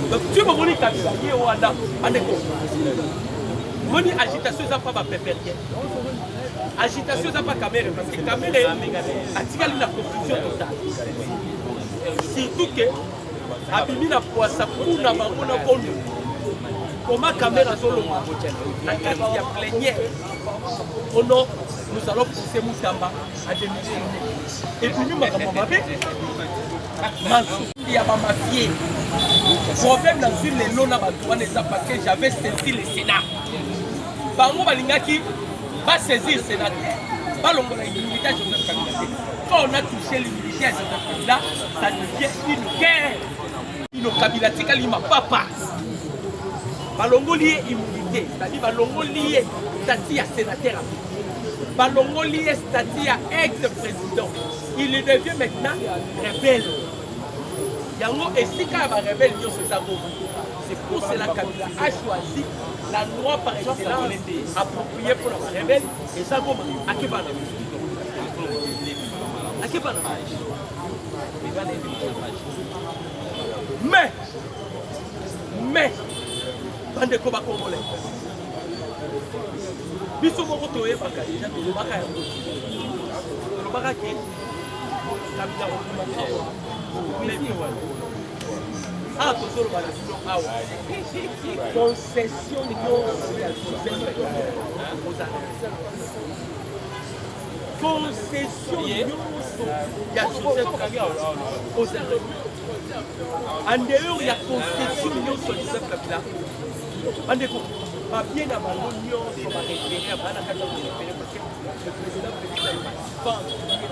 Donc tu me dis Kabila yé wana andeko. Moni agitation ça pas pépérière. Agitation ça pas caméra parce que caméra atikali na confusion totale. Surtout que abimi na poisa kuna bango na kondo. Comment caméra solo na kati ya plénière. Oh non, nous allons pousser Moutamba à démissionner. Et puis nous makambo mabe. Il y a ma mafia. Problème dans une les lots là-bas parce que j'avais saisi le Sénat. Bango balingaki va saisir le Sénat. Balongo la immunité à Joseph Kabila. Quand on a touché l'immunité à Joseph Kabila, ça devient une guerre. Une Kabila tika lima papa. Balongo lié immunité, c'est-à-dire balongo lié statut à sénateur. Balongo lié statut à ex-président. Il devient maintenant rebelle. Yango et si quand va rebelle c'est pour cela que Kabila a choisi la loi par excellence appropriée pour la rebelle et ça va à Kébana. À Kébana. Mais bande ko ba congolais. Biso moko toye baka déjà to baka ya. To baka ki Kabila ah, tout le monde concession de concession aux en dehors il y a concession sur Joseph Kabila. Bandeko, pas bien avant l'union sur ma référé à Banaka parce que le président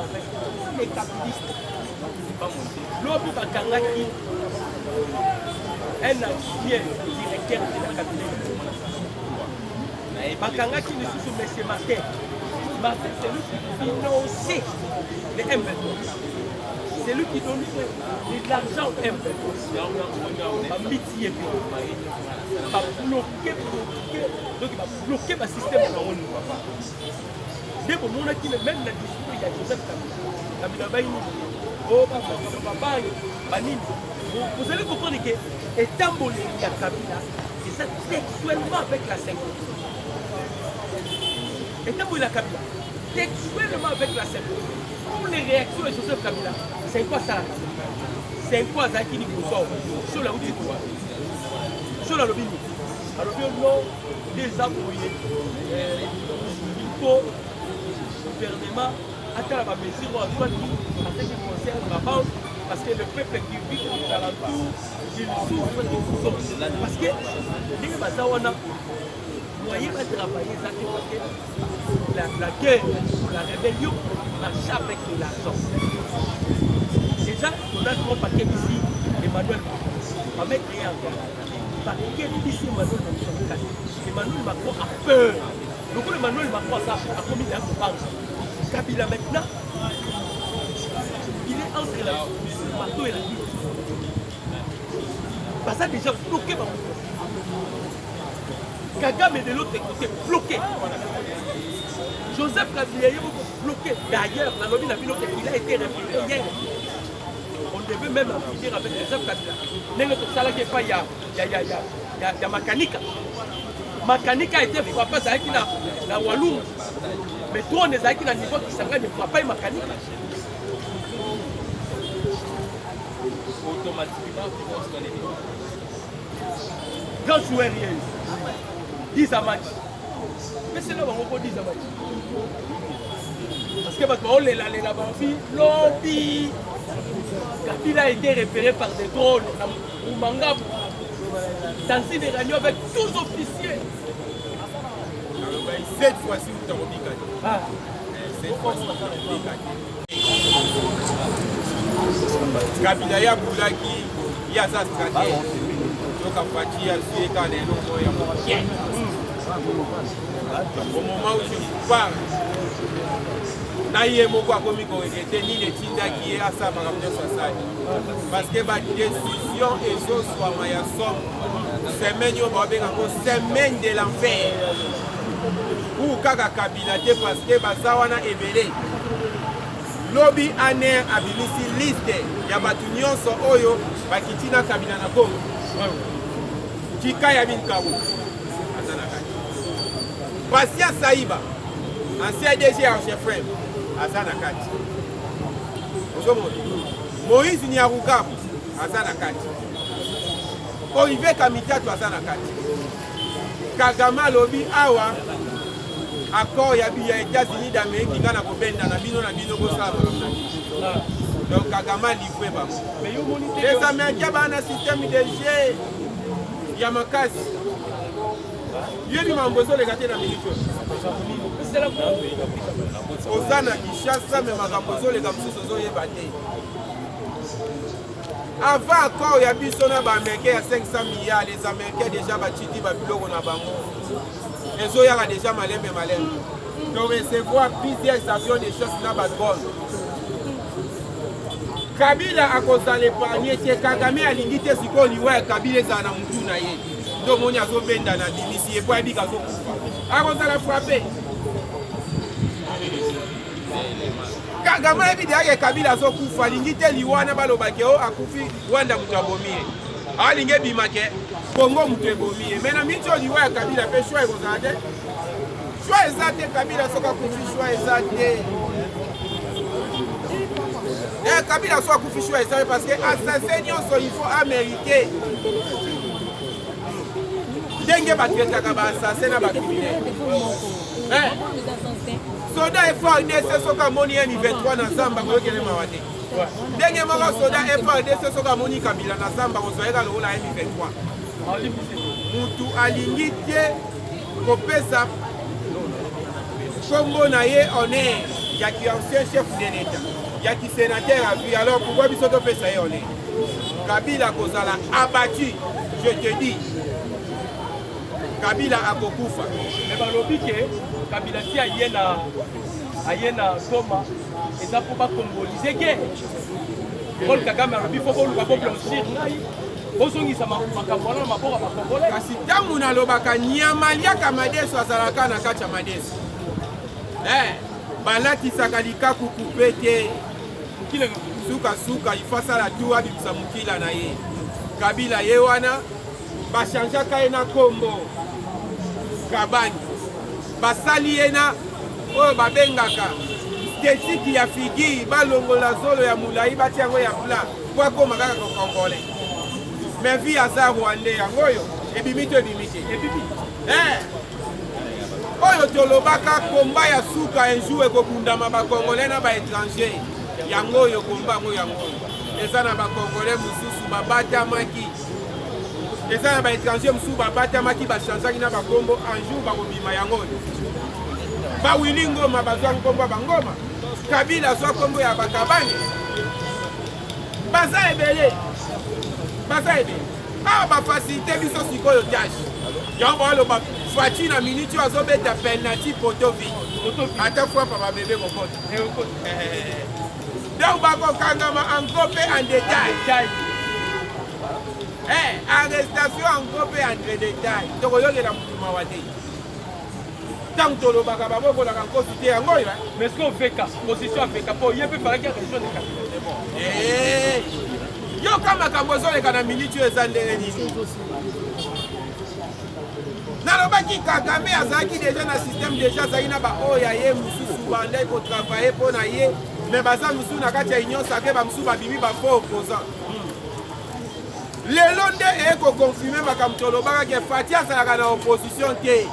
avec les capitalistes. L'homme Bakangaki, un ancien directeur de la capitale. Bakangaki ne se soumette ce matin. Martin, c'est lui qui finançait les M23. C'est lui qui donne de l'argent aux M23. Va mitier, va bloquer, donc il va bloquer le système de l'ONU. Dès que mon qui même la discussion, il y a Joseph Kabila. Vous allez comprendre que étant bolé il y a Kabila, c'est ça textuellement avec la 5. Étant bolé la Kabila, textuellement avec la 5. Pour les réactions de Joseph Kabila, c'est quoi ça? C'est quoi ça qui dit qu'on sort sur la route du pouvoir? Sur la lobby. Alors non, des appuis, il faut le gouvernement attendre la mesure à toi en ce qui concerne la banque, parce que le peuple qui vit aux alentours, il souffre de tout ça. Parce que les Bazawana, moyen de travailler ça parce que la guerre, la rébellion marche avec de l'argent. Déjà, on a un gros paquet ici, Emmanuel Macron. On va mettre rien en garde. Paquet ici, Emmanuel Macron a peur. Donc Emmanuel Macron a commis un coupage. Kabila maintenant, il est entre le marteau et la vie. Parce que déjà bloqué par Kagame de l'autre côté, bloqué. Joseph Kabila est bloqué. D'ailleurs, la lobby n'a vu qu'il a été référé hier. On devait même en finir avec Joseph Kabila. Il y a Makanika. Makanika a été frappé avec la Walloum. Mais toi, on est à un niveau qui s'engage ne frappe pas Makanika. Automatiquement, grand joueur, 10 à match. Mais c'est là où on dit 10 à match. Parce que on est là, lobby. Kabila a été repéré par des drôles. Au Mangabou. Dans une réunion avec 12 officiers. Cette fois-ci, vous avez dit cette fois-ci, vous avez dit Kabila ya Boulaki, il y a sa stratégie. Donc, à partir de quand les noms sont au moment où je parle, naïe moko a commis qu'on était ni les tinda qui est à ça par rapport à ça. Parce que la décision est sur soi, Maya Somme, semaine de l'enfer. Ou Kaka Kabila, parce que Bazawana est belé. lobi aner abimisi liste ya batu nyonso oyo bakiti na kabila na Congo kika ya binkabu aza na kati Basia Saiba ancien DG ya Chefrem aza na kati Moïse Nyarugabu aza na kati Olivier Kamitato aza na kati Kagame lobi awa accord ya États-Unis d'Amérique ngana kobenda na bino kosala donc Kagame livré ba les Américains ba na système de jeu ya makasi yebi mambozo le gâté na militaire ozana Kinshasa mais makambozo le gamsuso zo yebate avant accord ya biso na ba Américains ya 500 milliards les Américains déjà batiti ba biloko na bango les oya déjà malembe de recevoir plusieurs stations de chasse na ba drone Kabila akozala épargné te Kagame alingi te sikoyo liwa ya Kabila ezala na mutu na ye ndo moni azobenda na dimisi epo ayebika azokufa akozala frappé Kagame ayebi deyake Kabila azokufa alingi te liwana balobake o akufi Rwanda mutu abomi ye alingi ebima ke Congo mutu ebomi ye me na minti oyo liwa ya Kabila mpe shwa ekozala te shwa eza te Kabila soki akufi shwa eza te Kabila soit couché choix parce que assassin nyonso il faut américain. Dengue batreta ka ba assassin na ba criminel. Soda effort nese soka moni M23 na Zamba ko yekele mawate. Dengue moko soda effort nese soka moni Kabila na Zamba ko zoeka lo la M23. Mutu alingi te kopesa Kombo na ye honneur ya ki ancien chef de l'État. Il y a qui sénateur à vie, alors pourquoi ils sont fait ça? Kabila Kozala abattu, je te dis. Kabila a Kokufa. Mais balobi que Kabila si ayena Goma et ça pour pas congoliser que Paul Kagame a dit faut pas blanchir. Bosongisa makabona mabora makongolais. Kasi tamu na lobaka nyamalia kamadeso azalaka na kacha madeso. Balati sakalika kukupete suka ifasa la tuwa bimsa mukila na ye Kabila ye wana bashanja kaye na kombo Kabani basali ye na oyo babengaka esthétique ya figi balongola zolo ya mulai bati yango ya blanc po akoma kaka kokongole mais vi aza Rwandais yango oyo ebimi to ebimi te oyo tolobaka komba ya suka un jour ekokundama bakongolais na baétranger yango oyo komba ngo yango eza na bakongolais mosusu babatamaki eza na baétranger mosusu babatamaki bachangeaki na bakombo un jour bakobima yango oyo bawili ngoma bazwa nkombo ya bangoma Kabila azwa kombo ya bakabane baza ebele awa bafacilité biso sikoyo tâche yango baloba Fati na minute azobeta penalty potovi ata fois pa bébé kokota donc bakokangama en groupe en détail arrestation en groupe en détail tokoyokela mutu mawa te tant tolobaka babokolaka nkosi te yango oyo mais est-ce qu'on fait cas position avec po yepe falaki région de Kabila yo kama makambo ezoleka na minute oyo eza ndenge nini nalobaki Kagame azalaki déjà na système déjà azalaki na baoyo ya ye mosusu bandai kotravaille mpo na ye mais baza mosusu na kati ya union sacré bamosusu babimi bafaux opposant lelo nde ekokonfirme makambo tolobaka ke Fati azalaka na opposition te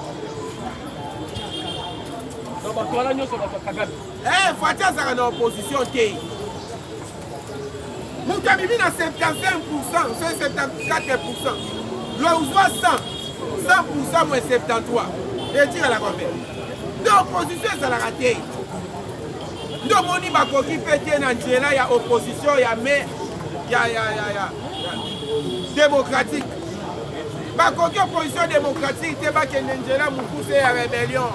Fati azalaka na opposition te moto abimi na 75%, c'est 74%. L'ozwa 100% moins 73. Et tire la combien? L'opposition c'est la raté. Donc on y va koki pété dans Nigeria, ya opposition, ya mais ya démocratique. Ba koki opposition démocratique, te ba ke Nigeria mukuse ya rébellion.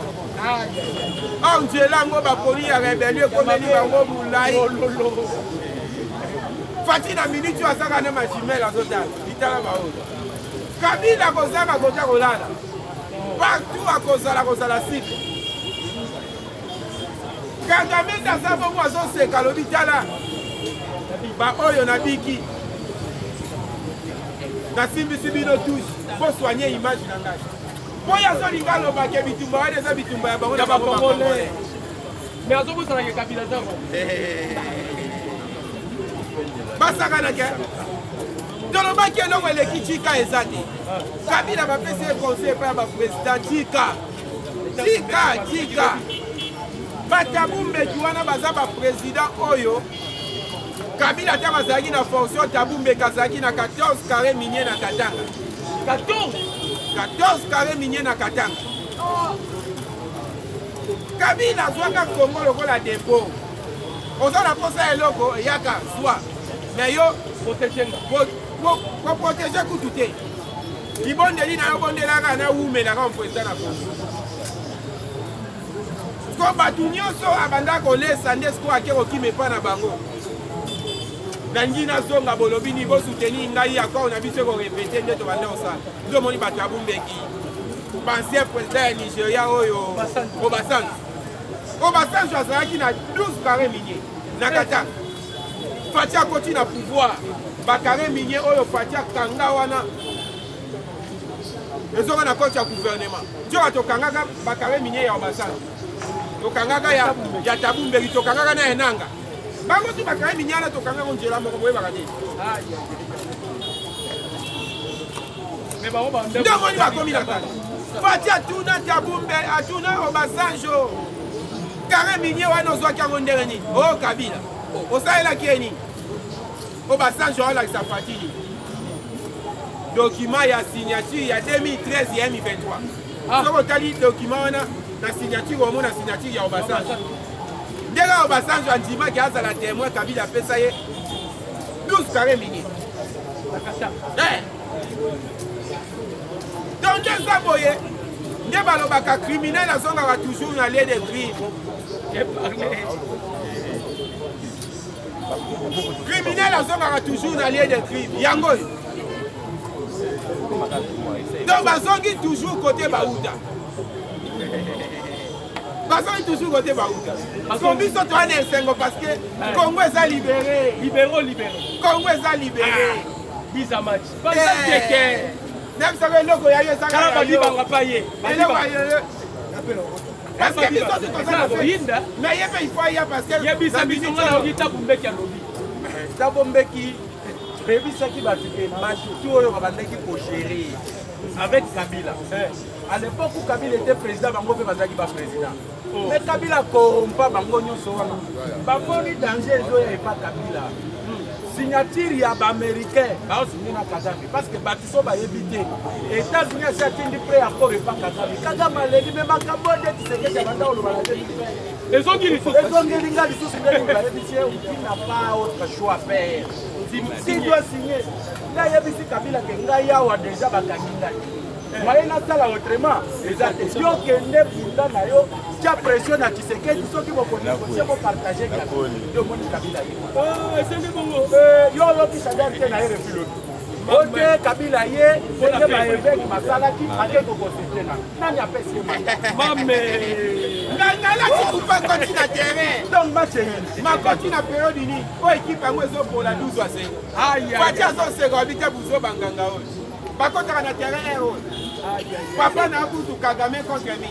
Oh Nigeria ngo ba poli ya rébellion comme ni bango mulai. Fati na minute azaka na majimel azota itala baozo Kabila kozaka kota kolala partout akozala site Kagame daza bongo azoseka lobi tala ba oyo na biki nasimbisi bino tous po soigner image na ngai po yazolinga alobake bitumba wana eza bitumba ya bango na bakongole mais azokosalaka kabila zango basakanake tolobaki eloko eleki tika eza te kabila bapesi ye conseil epai ya baprésident tika batabumbeki wana baza baprésident oyo kabila ntango azalaki na fonction tabumbeki azalaki na 14 carré minier na katanga 14 carré minier na katanga kabila azwaka kongo lokola depo oza na posa eloko eyaka zwa me yo koprotege kutu te libondeli na yo bondelaka na wumelaka moprésident na kongo ko bato nyonso abanda kolesa nde siko ake kokima epa na bango nangi nazonga bolobi ni bosuteni ngai akor na biso korepete nde tobanda kosala nzomoni bato abumbeki bancien président ya nigeria oyo obasanjo azalaki na 12 carré minier na katanga fati akoti na pouvoir bacarré minier oyo fati akanga wana ezonga na koti ya gouvernement nzoka tokangaka bacarré minier ya obasanjo tokangaka ya tabumbeki tokangaka na enanga bango tu bacarré minier wana tokangaka nzela moko boyebaka te nde omoni bakomi na kati fati atuna tabumbe atuna obasanjo carré minier wana ozwaki yango ndenge nini o kabila osalelaki ye nini obasanjo aolakisa fati nini document ya signature ya 2013 ya M23 soki otali document wana na signature omona signature ya obasanjo ndenge obasanjo andimaki azala témoin kabila apesa ye 12 carré minier donc eza boye nde balobaka criminel azongaka toujours na lieu de crime criminel azongaka toujours na lieu de crime yango oyo donc bazongi toujours côté bauta bazongi toujours côté bauta so biso toa na esengo parce que congo eza libéré congo eza libéré bizamati bazateke nebisako eloko yayo ezakala balibanga pa ye eloko yayo parce que biso totoza mais ye mpe il faut ya parce que yebisa biso ngana oki tabumbeki alobi tabombeki bebisaki bato te matutu oyo babandaki kogérer avec Kabila à l'époque où Kabila était président bango mpe bazalaki baprésident mais Kabila korompa bango nyonso wana bamoni danger ezoya epa Kabila signature ya baaméricain baosigné na Kagame parce que bato so bayebi te États-Unis asi atindi prêt accord epa Kagame aleli me makambo nde Tshisekedi abanda koloba na te ezongelinga lisusu nde lobayebi tie n'a pas autre choix à faire si doit signer nayebisi Kabila ke ngai awa déjà bakangi ngai moyen nasala autrement eza te yokende bunda na yo tia pression na Tshisekedi soki bokonegocie bopartage yomoni Kabila yo olokisa darte na ye refilobi ote Kabila ye ete baevêque basalaki ake kokosite na nani apesi ye mame ngalaki kupa koti na terrain donc match makoti na période ini oyo ekipe yango ezopola 12 a 5 fati azoseka wabite buzo banganga oyo bakotaka na terrain oyo papa na butu Kagame contre mi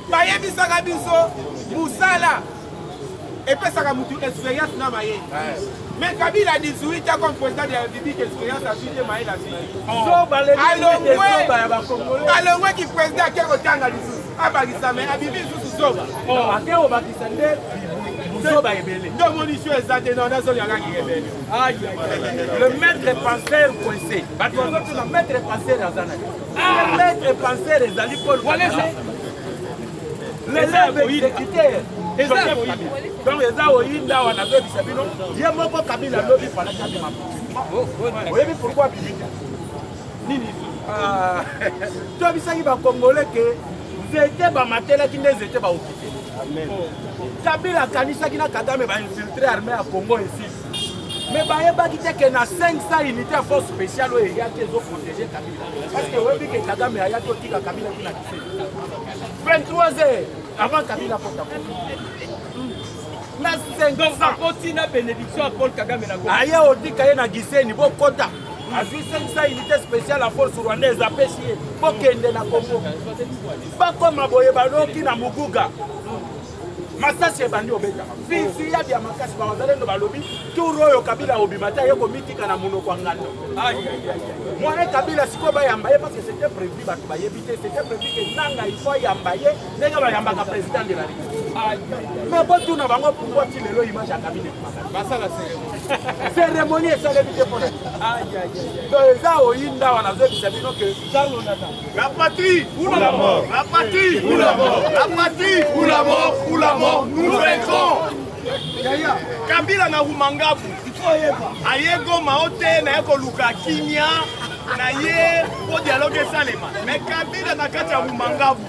bayebisaka biso musala epesaka mutu expérience na mayeli mais Kabila 18 ans comme président de la République expérience a suite mayeli alongweki président ake kotanga lisusu abakisa me abibi lisusu zoba ake obakisa nde buzoba ebele nde omonisio eza te non nazoliangaki ebele le maître penseur coincé bato bazotuna maître penseur aza na le maître penseur ezali Paul l'élève exécuteur donc eza oyinda wana azobisa bino ye moko Kabila alobi falaki abima oyebi pourquoi bibite nini tobisaki bakongole ke nzete bamatelaki nde nzete baokipe Kabila akanisaki na Kagame bainfiltre armée ya Congo esili mais bayebaki te ke na 500 unité ya force spéciale oyo eyaki ezoprotege Kabila parce que oyebi ke Kagame ayaki otika Kabila kuna kiseli 23 heures avant Kabila kota na 5 ans. akoti na bénédiction à Paul Kagame na Congo. Aye otika ye na Gisenyi bokota. Azwi 500 unités spéciales à force rwandaise apesi ye bokende na Congo. Bakoma boye baloki na Muguga. Masasi ebandi obeta. Fifi ya bia makasi ba wazalendo balobi turo oyo Kabila obimata ye komitika na monoko ngando. Moi Kabila siko ba yamba ye parce que c'était prévu ba ba yebite, c'était prévu que nanga il faut yamba ye nega ba yamba ka président de la République. Mais bon tout na bango pourquoi tu lelo image ya Kabila basa la cérémonie. Cérémonie ça le bité pour. Donc ça oyinda wana zo bisabino que Charles Nata. La patrie ou la mort. La patrie ou la mort. La patrie ou la mort. Ou la mort. Nous vaincrons. Kabila na Rumangabu. Ayego maote na yeko luka kimia na ye po dialogue salema. Mais Kabila na kati ya Rumangabu.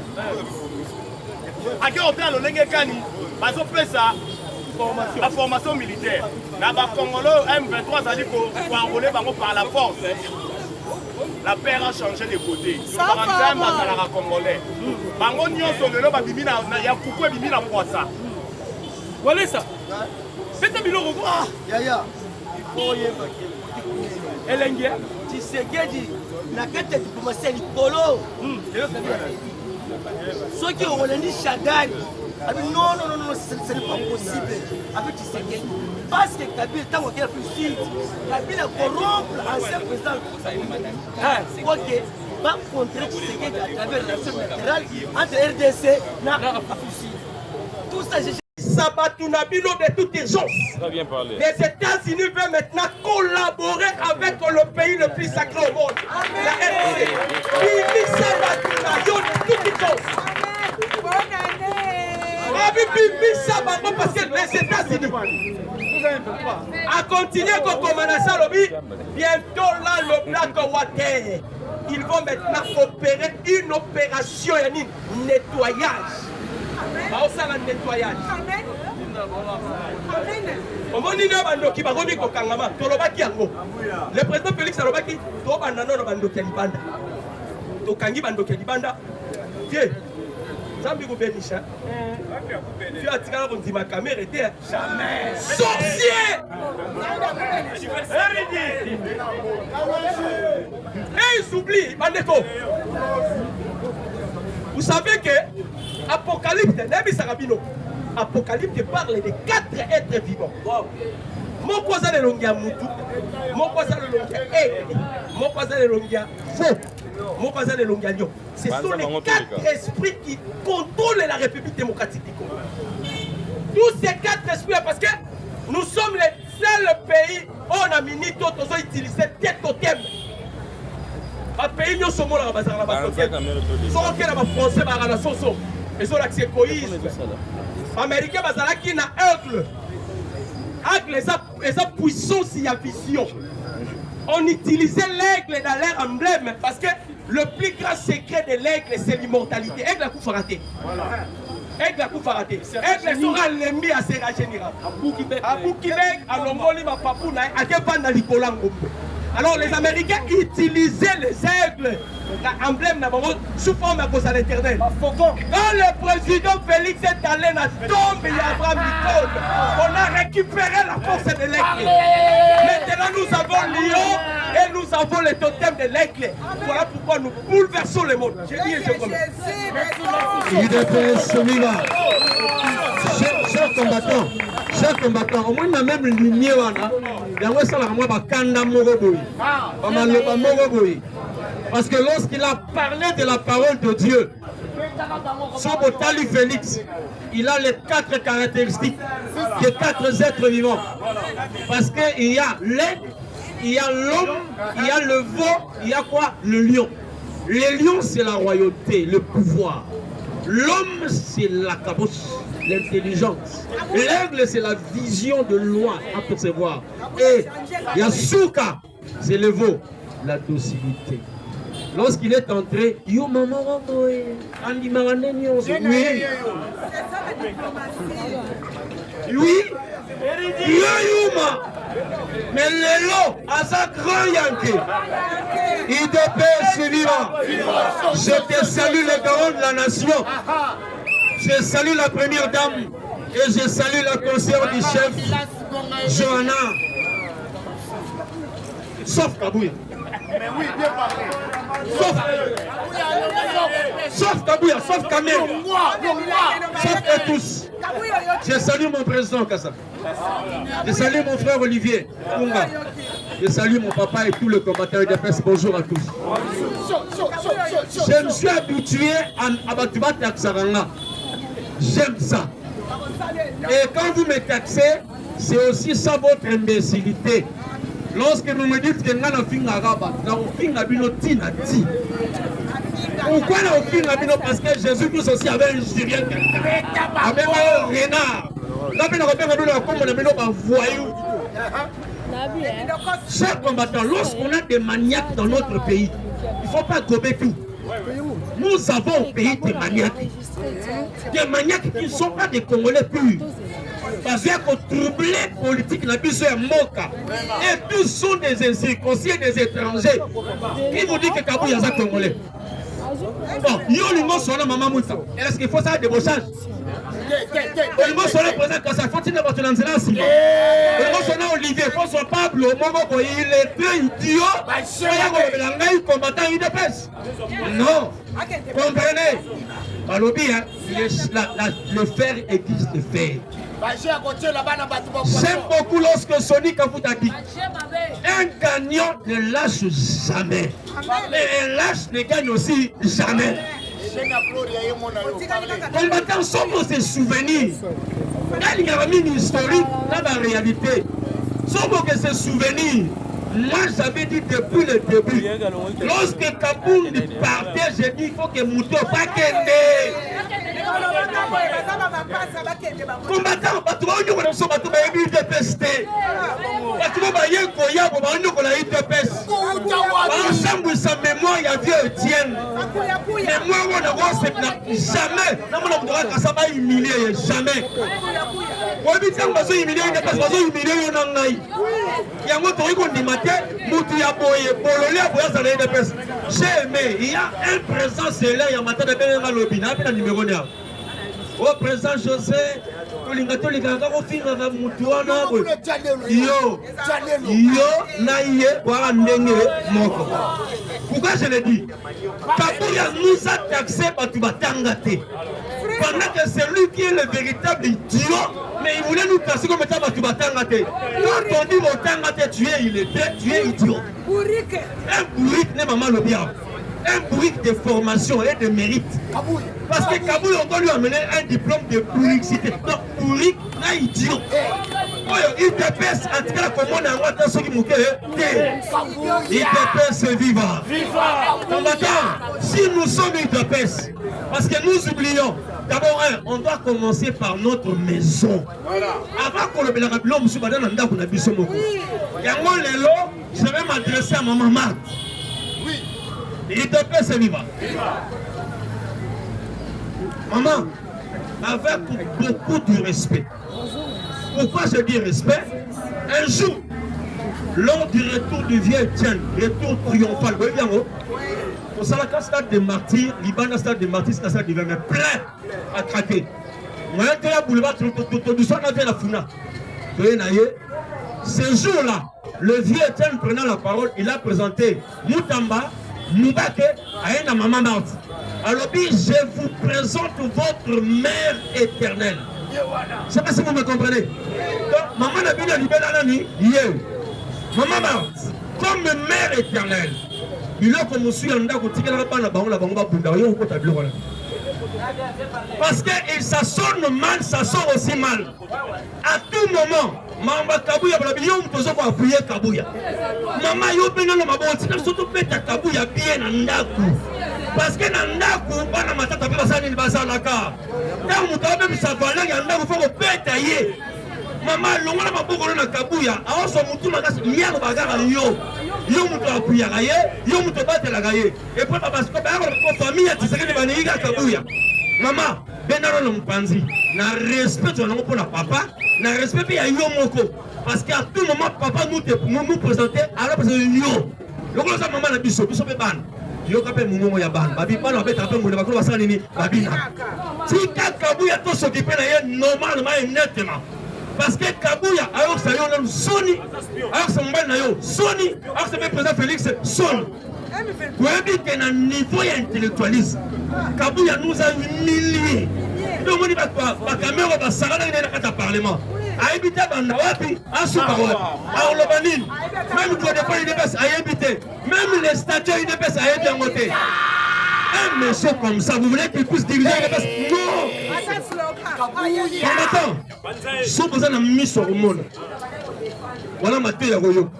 Ake ote alolenge kani bazo pesa la formation militaire. Na ba Congolo M23 zali ko enrôler bango par la force. La paix a changé de côté. Le parenthème bazalaka congolais. Bango nyonso lelo babimi na ya kuku ebimi na poisa. Voilà ça. C'est un biloko. Ah, Yaya. Il faut y Elengue. Tshisekedi na kati ya diplomatie likolo. Ceux qui ont rené Chadari. Non, ce n'est pas possible avec Tshisekedi. Parce que Kabila est en plus sud. Kabila corrompre l'ancien président. Ok, va contrer Tshisekedi à travers la relation bilatérale entre RDC et tout ça, j'ai Sabatunabino de toute urgence. Bien parlé. Les États-Unis veulent maintenant collaborer avec le pays le plus sacré au monde. La RDC. Bibi Sabatunabino de toute urgence. Bonne année. Bibi Sabatunabino parce que les États-Unis a continué comme commandant lobby. Bientôt là, le Blackwater, ils vont maintenant opérer une opération de nettoyage. Ça va nettoyage. Le président Félix Alobaki, Zambi Bénisha. Tu as tiré on dit ma caméra était jamais. Sorcier! Et ils s'oublient, Bandeko. Vous savez que Apocalypse parle de 4 êtres vivants. Mon cousin de Longia Moutou, mon cousin de Longia Aigle, mon cousin de Longia Faux, mon cousin de Longia Lyon. Ce sont les 4 esprits qui contrôlent la République démocratique du Congo. Tous ces 4 esprits, parce que nous sommes les seuls pays où on a mis d'autres ont utilisé tête au thème. Les pays nous sommes là, ils sont français, ils sont l'accès égoïsme. Les Américains, ils sont aigle. Aigle, ils ont puissance et vision. On utilisait l'aigle dans leur emblème parce que le plus grand secret de l'aigle, c'est l'immortalité. Aigle a coup raté. Aigle a coup raté. Aigle sera l'ennemi à se régénérer. À Boukibek, à Longoli, à Papouna, à Kepan, à Likolango. Alors les Américains utilisaient les aigles, l'emblème sous forme à cause de l'éternel. Quand le président Félix est allé dans la tombe de Abraham Lincoln, on a récupéré la force de l'aigle. Maintenant nous avons Lyon et nous avons le totem de l'aigle. Voilà pourquoi nous bouleversons le monde. J'ai dit et je promets. Chers combattants, au moins on a même lumière parce que lorsqu'il a parlé de la parole de Dieu, Sobotali Félix, il a les 4 caractéristiques des 4 êtres vivants. Parce qu'il y a l'aigle, il y a l'homme, il y a le veau, il y a quoi? Le lion. Le lion, c'est la royauté, le pouvoir. L'homme, c'est la caboche, l'intelligence. L'aigle, c'est la vision de loin à percevoir. Et Yasuka, c'est le veau, la docilité. Lorsqu'il est entré, yo maman, oui. Oui, mais Lélo, à sa grand Yankee, il dépêche vivant. Je te salue, les garants de la nation. Je salue la première dame Et je salue la conseillère du chef, Johanna. Sauf Kabouya. Mais oui, bien parlé. Sauf Kabouya, sauf Kamel. Sauf eux tous. Je salue mon président Kassa. Je salue mon frère Olivier Kunga. Je salue mon papa et tous les combattants de presse. Bonjour à tous. Je me suis habitué à Batubat et à Xaranga. J'aime ça. Et quand vous me taxez, c'est aussi ça votre imbécilité. Lorsque vous me dites que Nana Finga Rabat, Finga Bino Tina Ti. Pourquoi la Finga Bino? Parce que Jésus-Christ aussi avait un Syrien avec un renard. Là, on a comme on a voyou. Chers combattants, lorsqu'on a des maniaques dans notre pays, il ne faut pas gober tout. Nous avons au pays des maniaques. Des maniaques qui ne sont pas des Congolais purs. Parce qu'on troubler politique la bise est moka. Et tous sont des incirconcis et des étrangers. Qui vous dit que Kabouya est Congolais? Bon, Yolingo Sona Maman Moussa. Est-ce qu'il faut ça débauchage? Yolingo Sona présent quand ça faut-il avoir ton anzélance? Yolingo Sona Olivier, François Pablo, Momo, il est très idiot. Il est combattant UDPS. Non. Comprenez? Le fer existe le fer. J'aime beaucoup lorsque Sonic a dit un gagnant ne lâche jamais. Et un lâche ne gagne aussi jamais. Combattants sont des souvenirs. Il y a une historique dans la réalité. Sauf que ces souvenirs, moi j'avais dit depuis le début, lorsque Kabound partait, j'ai dit il faut que Mouto pas kende. Combattant, tu vas nous connaître, tu vas nous détester. Tu vas ensemble sa mémoire, il y a Dieu Etienne. Mais moi, on ne jamais. Ça va humilier, jamais. On dit que ça va humilier, parce que ça va humilier, on a eu. Il y a un autre qui dit j'ai aimé, il y a un présent, c'est là, il y a matin de Bénéma Lobina, puis le numéro 9. Au présent José, pourquoi je l'ai dit? Kabouya nous a taxé par Tubatangate. Pendant que c'est lui qui est le véritable idiot, mais il voulait nous casser comme étant Tubatangate. Quand on dit Botangate, tu es idiot. Un bourrique n'est maman le bien. Un bourrique de formation et de mérite. Parce que Kabouya, on doit lui amener un diplôme de bourricité. Donc, bourrique n'est idiot. IDPS, en tout cas, comme on a un ceux qui mouquent, IDPS viva. Combattant, si nous sommes IDPS, parce que nous oublions, d'abord, on doit commencer par notre maison. Avant qu'on le mette l'homme, je vais m'adresser à ma maman. IDPS viva. Maman, avec beaucoup de respect. Pourquoi je dis respect? Un jour, lors du retour du vieux Etienne, retour triomphal, vous voyez bien, au stade de martyrs, Liban, stade de martyrs, c'est un stade de mais plein à craquer. Moi, je suis boulevard, ce jour-là, le vieux Etienne prenant la parole, il a présenté Moutamba, Moubake, à une maman morte. Alors, je vous présente votre mère éternelle. Je ne sais pas si vous me comprenez. Donc, maman n'a pas libéré maman morte, comme mère éternelle. Il a comme suis en d'accord, parce que ça sonne mal, ça sort aussi mal. À tout moment, maman Kabouya, on appuyer Kabouya. Maman, surtout Kabouya bien en d'accord. Parce que dans Ndakou, on a matata pe basani ni basalaka. Tant muta même sa valeur ya Ndakou faut pétailler. Maman longa na maboko na Kabouya, awo so mutu makasi yako bagara yo. Yo mutu apuya gaye, yo mutu batela gaye. Et puis parce que ba ko famille tisaka bani iga Kabouya. Maman, benaro no mpanzi. Na respect to ngo pona papa, na respect ya yo moko. Parce qu'à tout moment papa nous présenter alors parce que yo. Lokolo sa maman na biso pe ban. Yo kapé momo ya ban babi bana beta pe mo bakolo basala nini babina Tika Kabouya to s'occuper normalement et nettement. Parce que Kabouya, alors ça y est, Sony, alors c'est mon Sony, alors c'est le président Félix, Sony. Vous avez dit qu'à un niveau intellectualiste, Kabouya nous a humiliés. Tout le monde dit que la caméra va s'arrêter dans le Parlement. A évité Bandawapi, à Soukawa, à Olobanine, même quand les fois il dépasse à éviter, même les statues il dépasse à éviter en côté. Un monsieur comme ça, vous voulez qu'il puisse diriger les dépasse? Non! Attends, si vous avez mis sur le monde, voilà ma tête à Royo.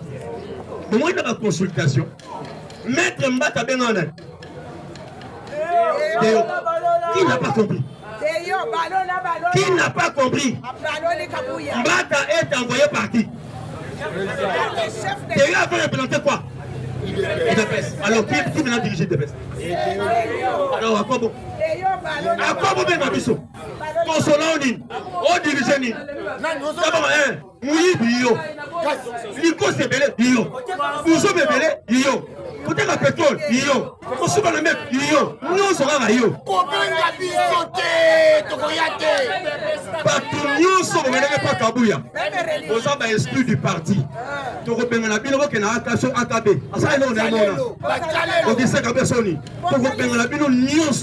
Au moins dans la consultation, Maître Mbata Benana, qui n'a pas compris? Qui n'a pas compris? Mbata est envoyé par qui? Théo a fait représenter quoi? IDPS. Alors qui maintenant dirige IDPS? Alors à quoi bon? À quoi bon bien Mabiso? Consolant ni, au dirigeant ni. D'abord oui bio. Lico c'est belé bio. Vous avez belé bio. Côté la pétrole bio. On se va le mettre bio. Nous sera là bio. Partout nous sommes pas Kabouya. Vous avez exclu du parti. Tu repères la bille qui n'a pas sur AKB. Ça est non. On dit ça Kabé Sony. Tu repères la bille news.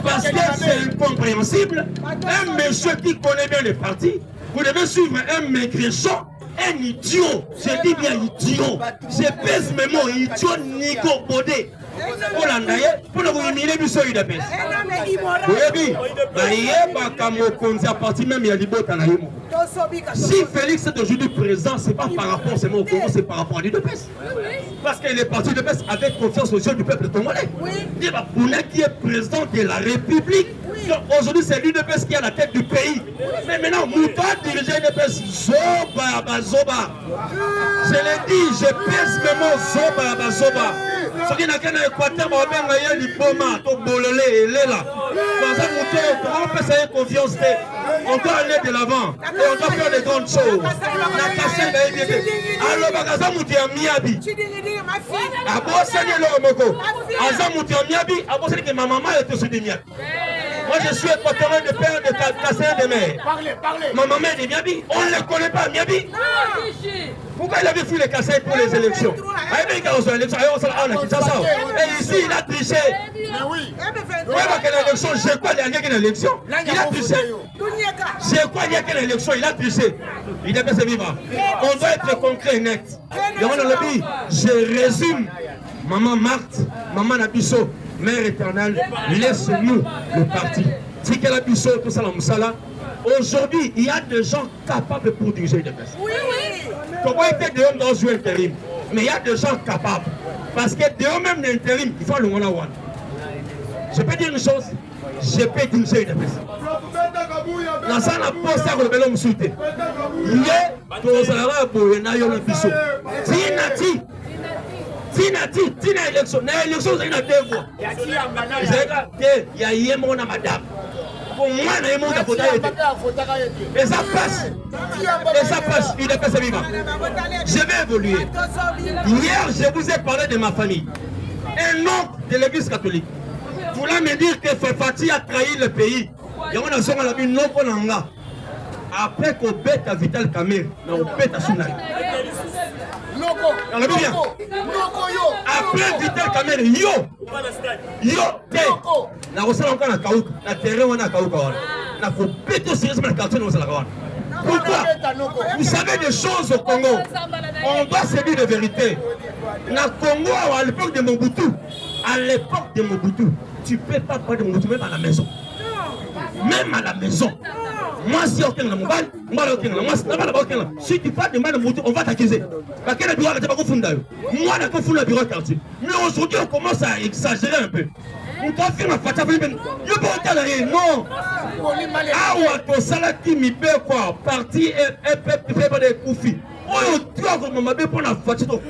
Parce que c'est incompréhensible. Un monsieur qui connaît bien les partis, vous devez suivre un maigrichon, un idiot. Je dis bien idiot. Je pèse mes mots, idiot Nico Bodé. Pour l'endayer, pour vous humilier du seuil de pèse. Vous avez dit, à partir même il y a des bottes en aïe. Si Félix est aujourd'hui présent, ce n'est pas par rapport seulement au Congo, c'est par rapport à l'UDPS. Parce qu'il est parti de l'UDPS avec confiance aux yeux du peuple congolais. Il y a Bouna qui est président de la République. Aujourd'hui, c'est l'UDPS qui est à la tête du pays. Mais maintenant, Mouta dirige l'UDPS. Zoba. Je l'ai dit, je pèse mes mots. Zoba. Ce qui n'a qu'un Équateur, il y a du Boma, il bololé, là. On peut faire confiance. On doit aller de l'avant. Et on doit faire des grandes choses. Alors, Bagaza Mouti à Miabi. À Bossani Lomoko. Azamouti à Miabi. À Bossani que ma maman était sur des Miabi. Moi, je suis équatorien de père de Kassin de mer. Ma maman est de Miabi. On ne les connaît pas, Miabi. Pourquoi il avait fui les Kassai pour les élections? Et ici, il a triché. Oui, quelle élection? J'ai quoi, il y a une élection? Il a triché. J'ai quoi, il y a une élection? Il a triché. Il est passé vivant. On doit être concret et net. Et on a le dit, je résume. Maman Marthe, maman Nabiso, Mère éternelle, laisse-nous le parti. Si qu'elle a Bisso, tout ça, aujourd'hui, il y a des gens capables pour diriger les personnes. Oui. Comment était des hommes dans un intérim? Mais il y a des gens capables. Parce que des hommes même d'intérim, il faut le one-on-one. Je peux dire une chose, je peux diriger les personnes. Dans ça, on a posté à le bel souhaité. Il y a des gens qui ont Tina élection, l'élection c'est une deux fois. Il y a Yémon à madame. Pour moi, il y a Yémon à fauteuil. Et ça passe, il est passé vivant. Je vais évoluer. Hier, je vous ai parlé de ma famille. Un oncle de l'église catholique. Voulant me dire que Fefati a trahi le pays. Il y a un homme qui a dit non pour l'anga. Après qu'on bête à Vital Kamer, on bête à Sunay. Après Vital Kamer, yo, na rosala encore na kauka, na terrain wana kauka wana. Na kopete au sérieux na quartier na wana. Pourquoi? Vous savez des choses au Congo. On doit se dire de vérité. Na Congo à l'époque de Mobutu, tu peux pas parler de Mobutu même à la maison. Même à la maison. Moi, si on tient la mobile, si tu parles de mal de Mobutu, on va t'accuser. Parce que le bureau n'est pas confondé. Moi, je confonds le bureau quartier. Mais aujourd'hui, on commence à exagérer un peu. On doit faire ma fatia. Je peux entendre non. Ah, ouais, salati mi be quoi. Parti et peuple fait pas des coups. On doit pour la fatia. On ne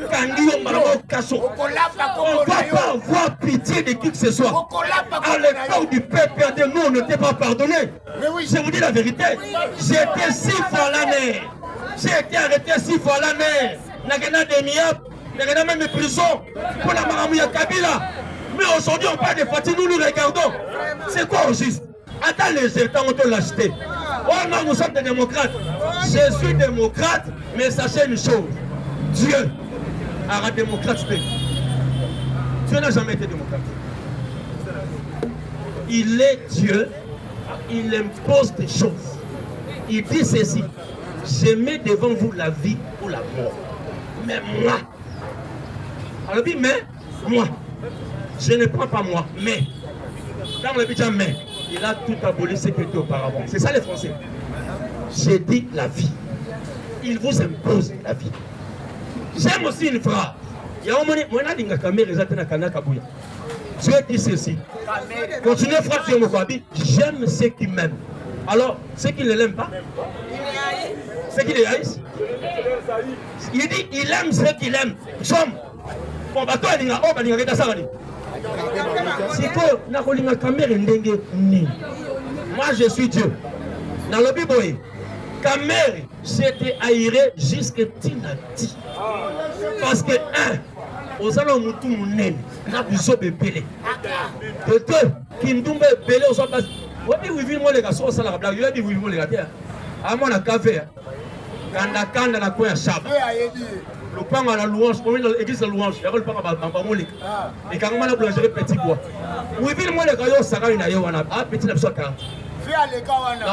va pas avoir pitié de qui que ce soit. À l'époque du peuple, nous, on n'était pas pardonné. Je vous dis la vérité. J'ai été 6 fois l'année. J'ai été arrêté 6 fois l'année. Nagana Demiap, Nagana même prison pour la Maramouya Kabila. Mais aujourd'hui, on parle de fatigue, nous nous regardons. C'est quoi au juste? Attends les États, on te l'acheter. Oh non, nous sommes des démocrates. Je suis démocrate, mais sachez une chose. Dieu a démocrate. Dieu n'a jamais été démocrate. Il est Dieu, il impose des choses. Il dit ceci, je mets devant vous la vie ou la mort. Mais moi, alors dit, mais moi, je ne prends pas moi, mais, dans le but mais, il a tout aboli ce qui était auparavant. C'est ça les Français. J'ai dit la vie. Il vous impose la vie. J'aime aussi une phrase. Il y a un moment, Dieu dit ceci. Continuez, frère Dieu Mokwabi. J'aime ceux qui m'aiment. Alors, ceux qui ne l'aiment pas, ceux qui les haïssent, il dit il aime ceux qui l'aiment. Somme. Bon, bah toi, il y a un homme qui a ça. C'est que, moi, je suis Dieu. Dans le Bible, Kamere s'était aéré jusqu'à Tinati. Parce que, aux allons moutou mounen, n'a plus de belé. De deux, qui nous belé aux autres. Oui, oui, oui, moi, les gars, sont à la blague. Oui, oui, oui, les gars. À mon café, quand la coin à Chab. Le pain à la louange, pour l'église de louange, il y a le pain à Molik. Et quand on a boulangerie petit bois. Oui, oui, moi, les gars, ça va une aïwana. Ah, petit la sorte. Là,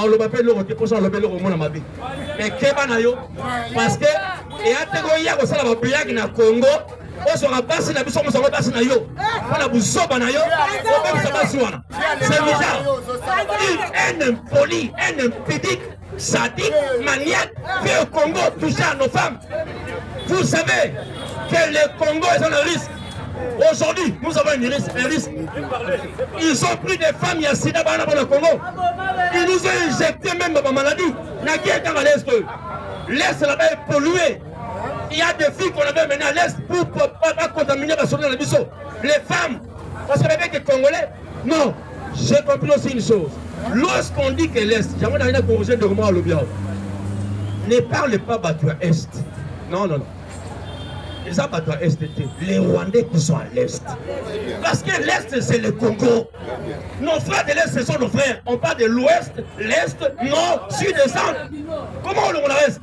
on le appelle le rôti pour ça, on l'appelle le roman à ma vie. Mais Kebanayo, parce que, et à Tegoya, on s'en va blague dans le Congo. On sera passé la mission, on sera passé na yo. On a besoin de yo. On peut se passer. C'est bizarre. Un impoli, un impudique, sadique, maniaque, fait au Congo toucher à nos femmes. Vous savez que le Congo est en risque. Aujourd'hui, nous avons un risque. Ils ont pris des femmes, il y a sida dans le Congo. Ils nous ont injecté même dans la maladie. N'a qu'à dans l'Est. L'Est là-bas est pollué. Il y a des filles qu'on avait menées à l'Est pour ne pas contaminer la zone de la Bissau. Les femmes, parce qu'avec les Congolais, non, j'ai compris aussi une chose. Lorsqu'on dit que l'Est, j'aimerais aller à corriger de moi à l'Obiao, ne parle pas Batua Est. Non, non, non. Les Batua Est étaient les Rwandais qui sont à l'Est. Parce que l'Est, c'est le Congo. Nos frères de l'Est, ce sont nos frères. On parle de l'Ouest, l'Est, Nord, Sud et Centre. Comment on le reste?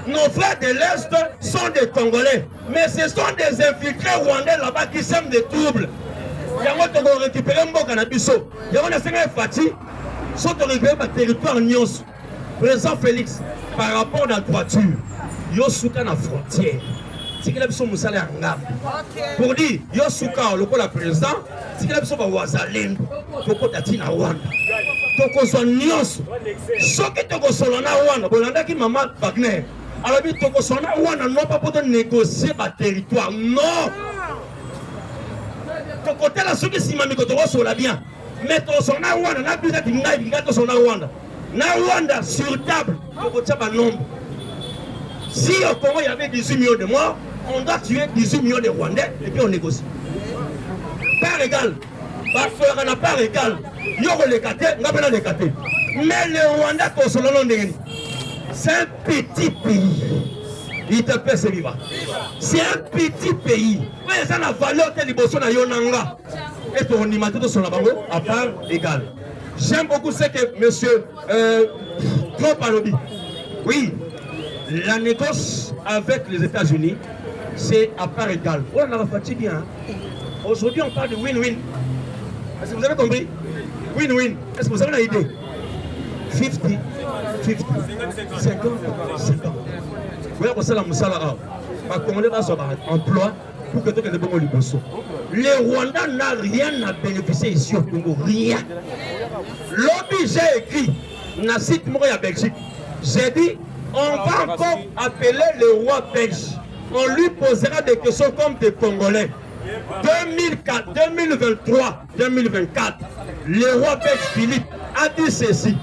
Nos frères de l'Est sont des Congolais. Mais ce sont des infiltrés rwandais là-bas qui sèment des troubles. Il y a un récupérer un bon cannabiso. Il y a un Fati, sont récupérés par territoire Nyos. Président Félix, par rapport à la droiture, Yosuka na frontière. C'est qu'il a besoin de Moussala Angam. Pour dire, Yosuka, le la président, c'est qu'il a besoin de Wazalem, Toko Tatina Rwanda. Toko son Nyos. Ce qui Toko Solana Rwanda, Bolanda qui maman Wagner. Alors, Toko Solana Rwanda, non pas pour négocier ma territoire. Non! Toko Tela, ceux qui s'y m'a mis que Toko Sola bien. Mais Toko Solana Rwanda, n'a plus d'être Toko Solana Rwanda. Na Rwanda, sur table, Toko Tchaba nombre. Si au Congo il y avait 18 millions de morts, on doit tuer 18 millions de Rwandais et puis on négocie. Part égale. Parce qu'on n'a pas égal. Il y aura les catés, on n'a pas les catés. Mais le Rwanda, c'est un petit pays. Il te paie ses vivants. C'est un petit pays. Mais ça n'a valeur que les bossons à Yonanga. Et ton animateur de son labango, à part égale. J'aime beaucoup ce que M. Trump a dit. Oui. La négoce avec les États-Unis, c'est à part égale. On a fatigué. Hein? Aujourd'hui, on parle de win-win. Est-ce que vous avez compris? Win-win. Est-ce que vous avez une idée? 50, 50, 50, 50. Vous voyez, c'est la Moussala. Par contre, on va avoir un emploi pour que tout le monde ait le Rwanda n'a rien à bénéficier ici au Congo. Rien. Lobby, j'ai écrit, dans le site Montréal Belgique, j'ai dit, on va encore appeler le roi belge. On lui posera des questions comme des Congolais. 2004, 2023, 2024, le roi belge Philippe a dit ceci.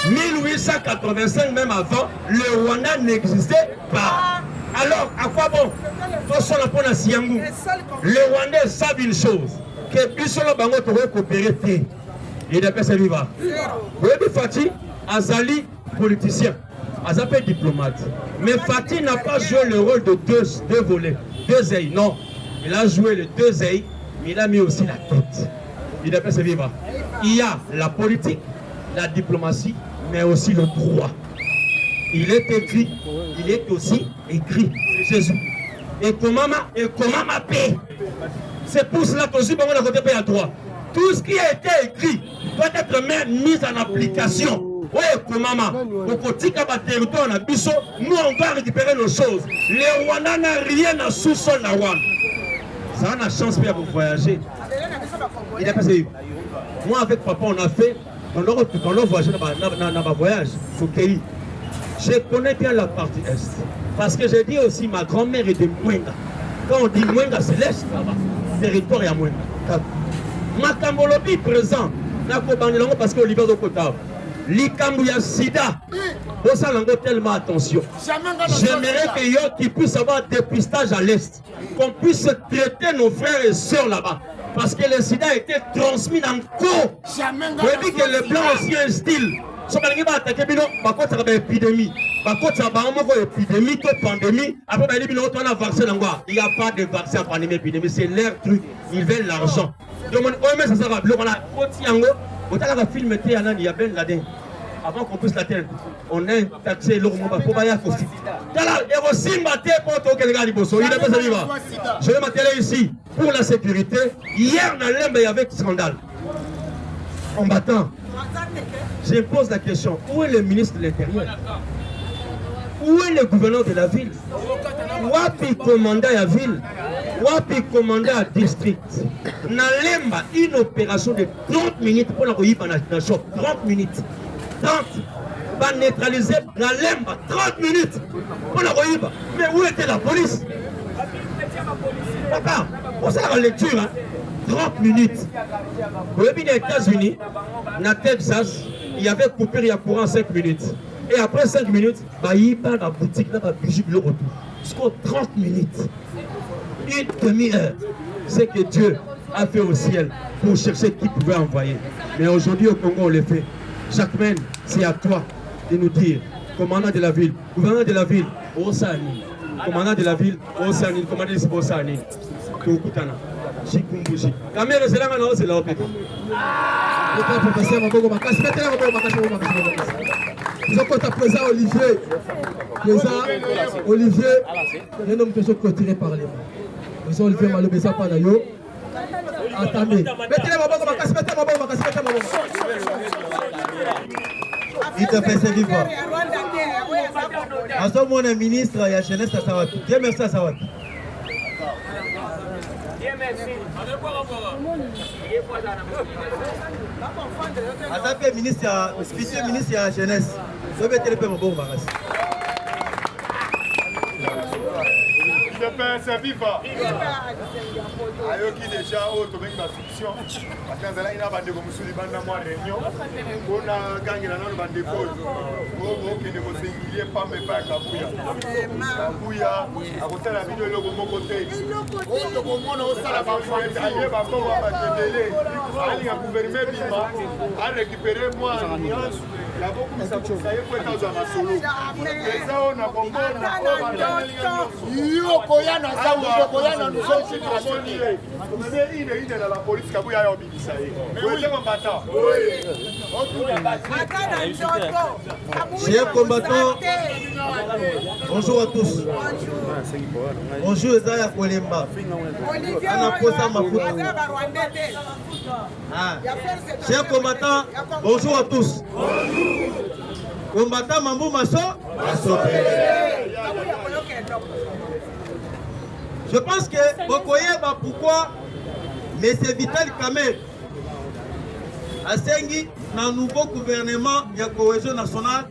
1885, même avant, le Rwanda n'existait pas. Alors, à quoi bon? Les Rwandais savent une chose, que Bissolo Bango pourrait coopérer. Il est passé vivant. Oui, Fati, Azali, politicien. Azapé diplomate. Mais Fati n'a pas joué le rôle de deux volets, deux ailes. Non, il a joué les deux ailes, mais il a mis aussi la tête. Il est passé vivant. Il y a la politique la diplomatie, mais aussi le droit. Il est écrit, il est aussi écrit, Jésus. Et comment ma paix. C'est pour cela que je suis pas à côté à droit. Tout ce qui a été écrit doit être mis en application. Oui, comment au côté de territoire, nous on va récupérer nos choses. Les Rwandais n'ont rien à sous-sol la Rwanda. Ça a la chance pour voyager. Il a passé. Moi avec papa on a fait, on a voyagé dans ma voyage au pays. Je connais bien la partie est. Parce que j'ai dit aussi ma grand-mère est de Mwenga. Quand on dit Mwenga, c'est l'est là-bas. Territoire à Mwenga. Ma Kambolobi présent. Parce que Olivier Dokota. L'Ikambouya Sida. Pour ça, on a tellement attention. J'aimerais qu'il puisse avoir un dépistage à l'est. Qu'on puisse traiter nos frères et sœurs là-bas. Parce que le sida a été transmis dans le corps. Vous dit que les blancs aussi un style. Si on va attaquer, ça va épidémie. Par contre, ça va avoir épidémie, pandémie. Après, on a un vaccin. Il n'y a pas de vaccin pandémie, épidémie. C'est leur truc. Ils veulent l'argent. Donc, ça sera bleu. On a filmé il y a Ben Laden. Avant qu'on puisse l'atteindre, on a taxé l'euro pour Baya Kofi. Je vais m'atteler ici pour la sécurité. Hier, il y avait un scandale. Combattant. Je pose la question, où est le ministre de l'Intérieur? Où est le gouverneur de la ville? Où est le commandant de la ville? Où est le commandant de district? Nalemba, une opération de 30 minutes pour la Roïba dans 30 minutes. 30. Va neutraliser Nalemba, 30 minutes pour la Roïba. Mais où était la police? Papa, pour ça la lecture, hein? 30 minutes. Aux États-Unis, dans Texas, il y avait coupé il y a courant 5 minutes. Et après 5 minutes, il y a la boutique, il y a le retour. Jusqu'à 30 minutes. Une demi-heure. C'est que Dieu a fait au ciel pour chercher qui pouvait envoyer. Mais aujourd'hui au Congo, on le fait. Jacquemaine, c'est à toi de nous dire, commandant de la ville, gouverneur de la ville, Osani. Commandant de la ville, Osani, commandant de Osani. Kokutana. Chikumbushi. Caméra, c'est là maintenant, c'est là. Nous avons présent Olivier. Présent Olivier. Un homme que je peux par les mains. Présent Olivier Malobeza Panayo. Attendez. Mettez la main, mettez la main. Il te fait ses vivres. En ce moment, le ministre, il y a jeunesse à Sawati. Dieu merci à Sawati. Azape ministre, futur ministre de la jeunesse. Je vais te le faire mon bon maras. C'est viva. Ayoki déjà auto avec la fiction. Parce que là il a bandé comme sur les bandes à moi réunion. On a gagné la bande de pause. Oh qui ne me singulier pas mais pas Kabouya. Kabouya à côté la vidéo le bon côté. Oh le bon on a ça la ba fois aller ba ko ba télé. Ali a gouverner bima a récupérer moi alliance. Il y a beaucoup de choses. Ça y est pour être dans ma solo. Et ça on a compris. Koyana Zawo, Koyana nous sommes chez nous. Mais il est dans la police Kabouya a obéi ça. Mais oui, c'est combattant. Chers combattants, bonjour à tous. Bonjour Ezaya Kolemba. Chers combattants, bonjour à tous. Combattant Mambo Masso. Je pense que Bokoyeba pourquoi M. Vital Kamerhe a signé un nouveau gouvernement de la cohésion nationale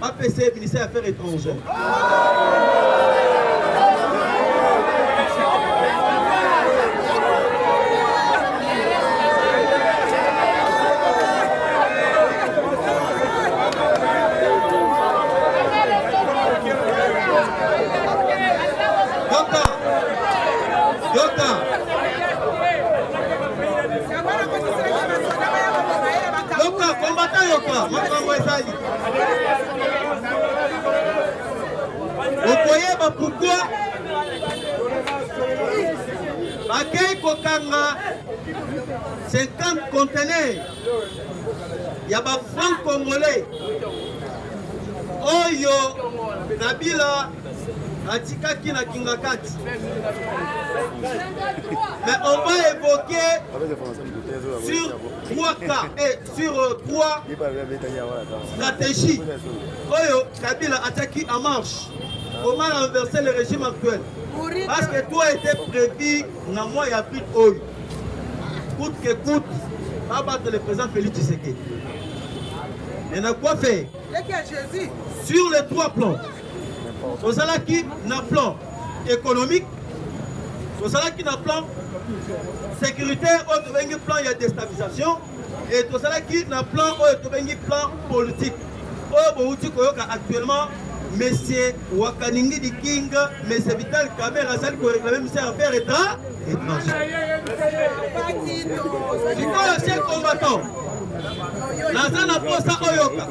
APC ministère des Affaires étrangères. Okoyeba pourquoi Bakei Kokanga 50 conteneurs Il y a des francs congolais. Oyo, Kabila, Atika Kina Kingakati. Mais on va évoquer sur 3 cas et sur 3 stratégies. Oyo, Kabila attaque en marche. Comment renverser le régime actuel? Parce que tout a été prévu dans le mois d'avril. Coûte que coûte, pas battre le président Félix Tshisekedi. Il a quoi faire? Sur les 3 plans. Tout ça qui n'a plan économique, tout ça qui n'a plan sécuritaire, autre plan il y a déstabilisation, et tout ça qui n'a plan plan politique. Actuellement, Monsieur Wakaningi di King, Monsieur Vital Kamera, celle qui réclame Monsieur Affaires étrangères. C'est quoi le chef combattant? Nazana posa oyoka.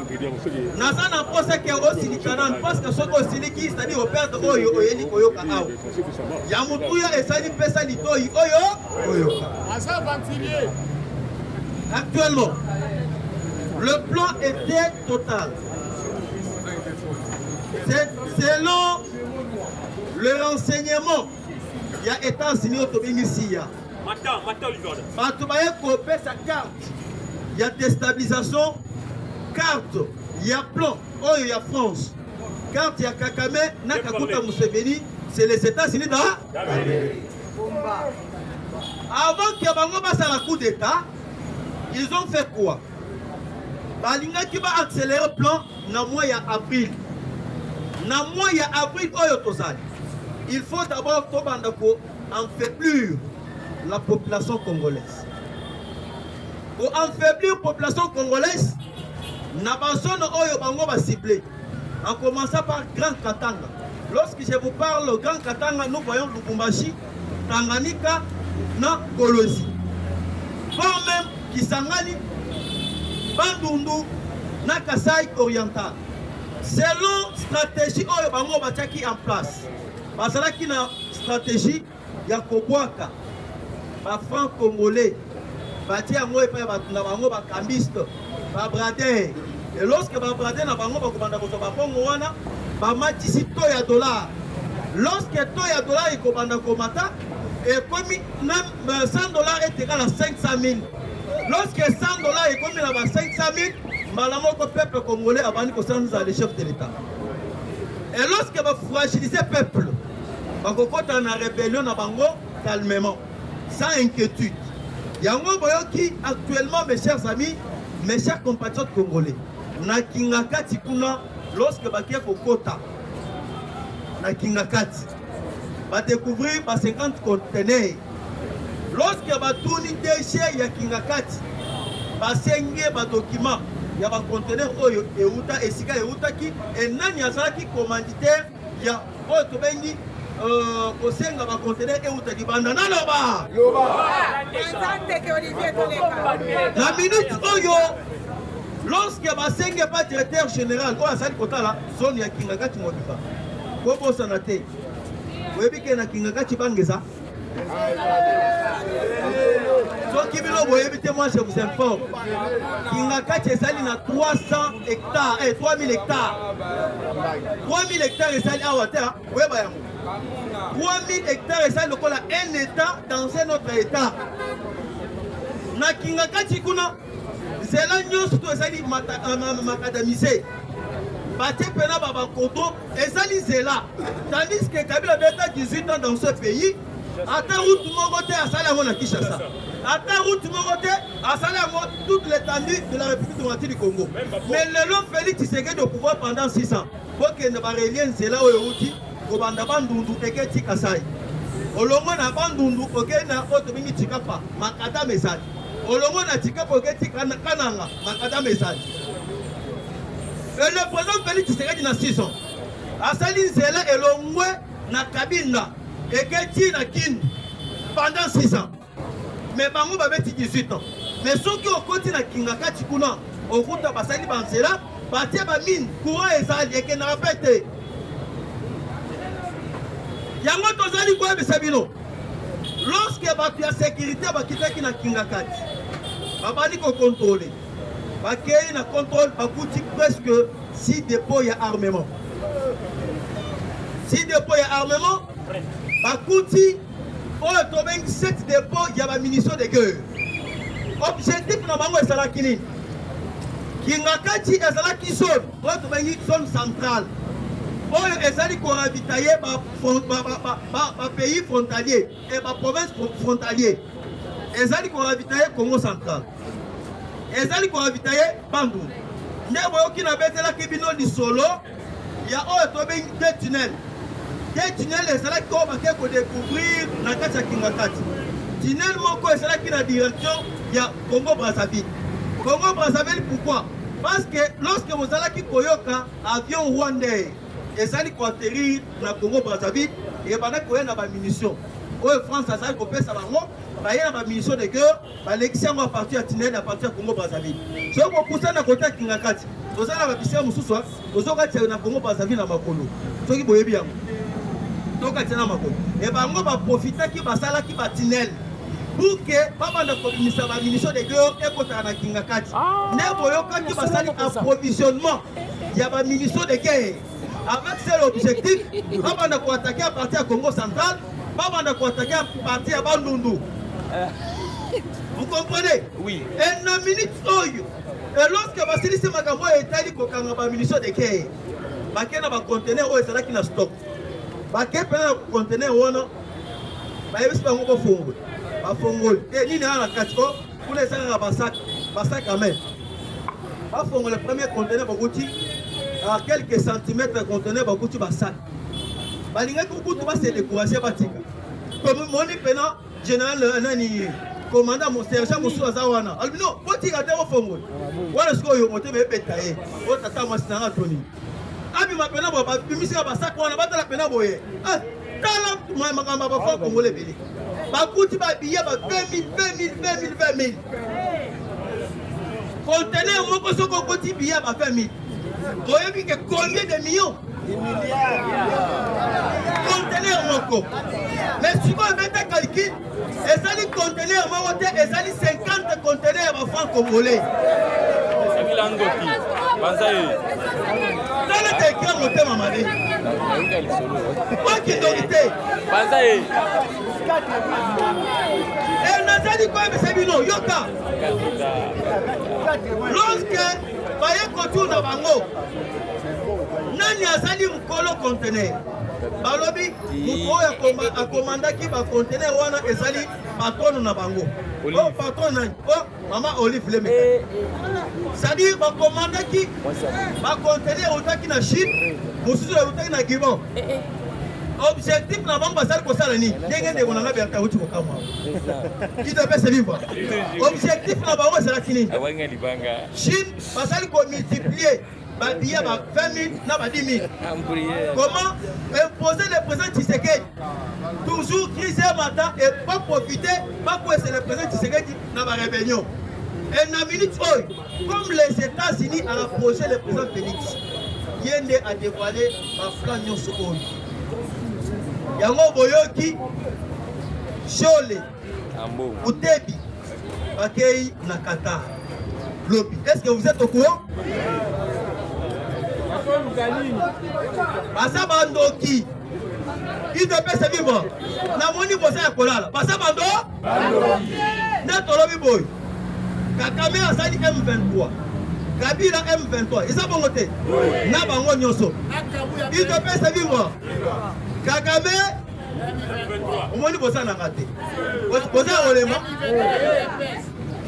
Nazana posa ke osilikana parce que soko osiliki c'est-à-dire operde oyo oyeli oyoka awo. Ya mutuya esali pesa litoyi oyo oyoka. Asa ventilier. Actuellement, le plan était total. Selon le renseignement, il y a États-Unis au Tobinisia. Matubaye kopé sa carte. Il y a déstabilisation, carte, il y a plan, oh il y a France, carte, il y a Kakame, Nakakuta Museveni, c'est les États-Unis d'Amérique. Avant qu'il y ait un coup d'État, ils ont fait quoi? Balinga qui va accélérer le plan dans le mois d'avril. Dans le mois d'avril, il faut d'abord affaiblir la population congolaise. Pour affaiblir la population congolaise, na bazone oyo bango ba ciblé. En commençant par Grand Katanga. Lorsque je vous parle Grand Katanga, nous voyons Lubumbashi, Tanganyika, na Golosi. Voire même Kisangani, Bandundu, na Kasai oriental. Selon stratégie oyo bango bataki en place. Basala ki na stratégie ya kobwaka ba franc congolais. Bati yango epai na bango bakambiste babrader. Et lorsque babrader na bango bakobanda kozwa babongo wana bamatisi to ya dollar. Lorsque to ya dollar ekobanda komata ekomi na $100 est égal à 500 000. Lorsque $100 ekomi na ba 500 000, malamoko peuple congolais abandi kosanza le chef de l'État. Et lorsque ba fragiliser peuple bakokota na rébellion na bango calmement, sans inquiétude. Yango boyoki actuellement, mes chers amis, mes chers compatriotes congolais, na Kingakati kuna lorsque bakia kokota na Kingakati va découvrir 50 conteneurs. Lorsque batuni déchets ya Kingakati basenge ba document ya ba conteneur oyo euta esika euta ki enani azalaki commanditaire ya oyo tobengi kosenga ba conteneur euta libanda na loba la minute oyo lorsque basenge pas directeur général oyo asali kotala zone ya Kingakati mobimba kobosana te oyebike na Kingakati bangeza soki bino boyebi te, moi je vous informe, Kingakati esali na 300 hectares, 3000 hectares. 3000 hectares esali awa te, oyeba yango. 3000 hectares esali lokola un état dans un autre état. Na Kingakati kuna zela nyonso to esali makadamisé. Bate pena baba koto esali zela. Tandis que Kabila a 18 ans dans ce pays. Ata route mogote asali yango na Kinshasa. Ata route mogote asali yango toute l'étendue de la République démocratique du Congo. Mais le long Félix Tshisekedi au pouvoir pendant 6 ans. Pour que ne barélien zela oyo uti kobanda bandundu eketi kasai. Olongo na bandundu okena oto mingi tikapa makata mesali. Olongo na tikapa oketi kananga makata mesali. Et le président Félix Tshisekedi na 6 ans. Asali zela elongwe na Kabinda. Et qui na kin pendant 6 ans. Mais bango babeti 18 ans. Mais ceux qui ont continué na Kingakati kuna, au route à Basali Bansela, batia ba mine, courant ezali et na répète. Yango tozali kwa bisabino. Lorsque ba sécurité ba kitaki na Kingakati, babali ko contrôler. bakei na contrôle bakuti presque 6 dépôts ya armement. 6 dépôts ya armement bakuti oyo tobengi 7 dépôts ya bamunition de guerre. Objectif na bango ezalaki nini? Kingakati ezalaki zone oyo tobengi zone centrale oyo ezali koravitaye bapays frontalier et baprovince frontalier. Ezali koravitaye Congo central, ezali koravitaye Bandundu. Nde boyoki na betelaki bino lisolo ya oyo tobengi deux tunnels. Deux tunnels ezalaki oyo bake kodécouvrir na kati ya Kingakati. Tunnel moko ezalaki na direction ya Congo Brazzaville. Congo Brazzaville pourquoi? Parce que lorsque vous allez koyoka avion rwandais ezali koatterrir na Congo Brazzaville et bana koyena ba munitions. Oyo France azali kopesa bango bayena ba munitions de guerre balekisi yango à partir ya tunnel à partir ya Congo Brazzaville. So ko kusa na kota Kingakati tozala ba bisema mususu tozokati na Congo Brazzaville na makolo soki boyebi yango tokati na makolo et bango ba profitaki basala ki ba tunnel pour que babanda komisa ba munitions de guerre ekota na Kingakati ne boyokaki basali approvisionnement ya ba munitions de guerre. Avec cet objectif, babanda ko attaquer à partir du Congo central, babanda ko attaquer à partir de Bandundu. Vous comprenez? Oui. Et na minute oyo, et lorsque Basili Semagambo etali ko kanga ba munitions de guerre, bakena ba conteneur oyo ezalaki na stock. Bakena conteneur wana ba yebisi bango ko fongo. Ba fongo. Et nini na kati ko pour les sanga ba sac à main. Ba fongo le premier conteneur bakoti à quelques centimètres conteneur bakouti basak balinga kukutu ba se décourager batika comme moni pena général nani commandant mon sergent musu azawana albino botika te ofongo wala siko yo mote be betaye o tata masina toni abi mapena ba bimisa basak wana batala pena boye tala magamba ba fa kongole bele bakuti ba biya ba 20 000 conteneur moko soko koti biya ba 20 000. Voyez que combien de millions? Des milliards. Conteneur moko. Mais si vous mettez calcul, et ça les conteneurs marocains, et ça les 50 conteneurs en francs congolais. C'est Milangoki. Banzaï. Dans le télégramme, on t'aime à ma vie. Qui d'autorité? Banzaï. Et on a dit quoi, mais c'est Bino, Yoka. Lorsque Baye Kotou na bango nani azali mukolo conteneur balobi muto oyo akomandaki ba conteneur wana ezali patron na bango oh patron nani oh mama Olive Leme c'est-à-dire ba komandaki ba conteneur otaki na Chine mususu otaki na Gabon. Objectif na bango basali kosala ni ndenge ndeko na ngabe akauti kokama qui devait se vivre. Objectif na bango c'est kini Chine basali ko multiplier ba billet ba 20 000 na ba 10 000. Comment imposer le président Tshisekedi toujours criser matin et pas profiter pas pour essayer le président Tshisekedi na ba rébellion. Et na minute oy comme les États-Unis a approché le président Félix Yende a dévoilé ba plan nyonso oyo yango boyoki Jole Utebi bakei na Qatar lobi. Est-ce que vous êtes au courant? Basa bandoki il devait se vivre na moni bosa ya kolala basa bando na tolobi boy Kakame asali M23 Kabila M23 isa bongo te na bango nyonso il devait se vivre Kagame omoni bosa na ngate bosa olema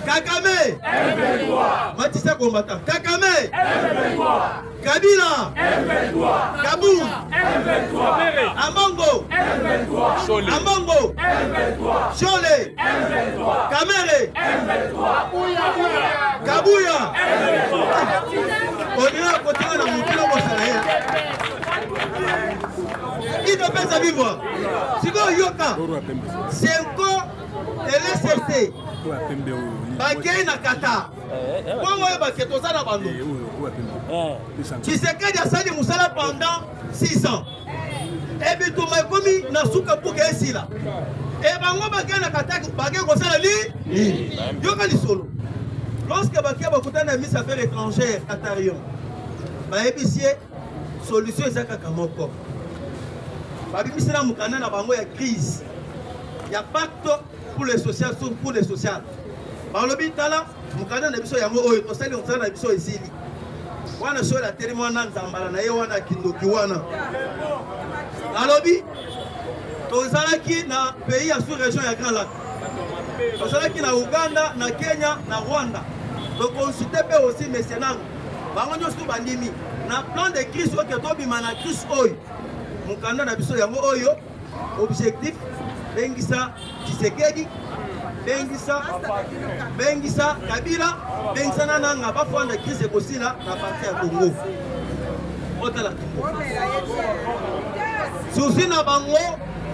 Kagame M23 Matisa combattant Kagame M23 Kabila M23 Kabou M23 Amango M23 Chole Amango M23 Chole M23 Kamere M23 Kabouya M23 on ira continuer na mukilo bosala il ne peut pas vivre. Si vous yoka, 5 ans et l'SRC, bagay na Qatar. Comment est baké tout ça na bando? Tshisekedi a sali musala pendant 6 ans. Et puis tout m'a commis na souka pour que ici là. Et bango bagay na Qatar bagay ko sala li yoka li solo. lorsque bakia bakutana mise affaires étrangères Qatarion bayebisie solution ezaka kamoko babimisela mukanda na bango ya crise ya pacte pour les social pour les social balobi tala mukanda na biso yango oyo tosali mukanda na biso esili wana so la telemo wana nzambala na ye wana kindoki wana alobi tozalaki na pays ya sous région ya Grand Lac tozalaki na Uganda na Kenya na Rwanda toconsulte pe aussi messieurs bango nyonso bandimi na plan de crise oyo tobima na crise oyo mukanda na biso yango oyo objectif bengisa Tshisekedi bengisa Kabila bengisa nanga bafanda crise ekosila na parti ya Congo otala susi na bango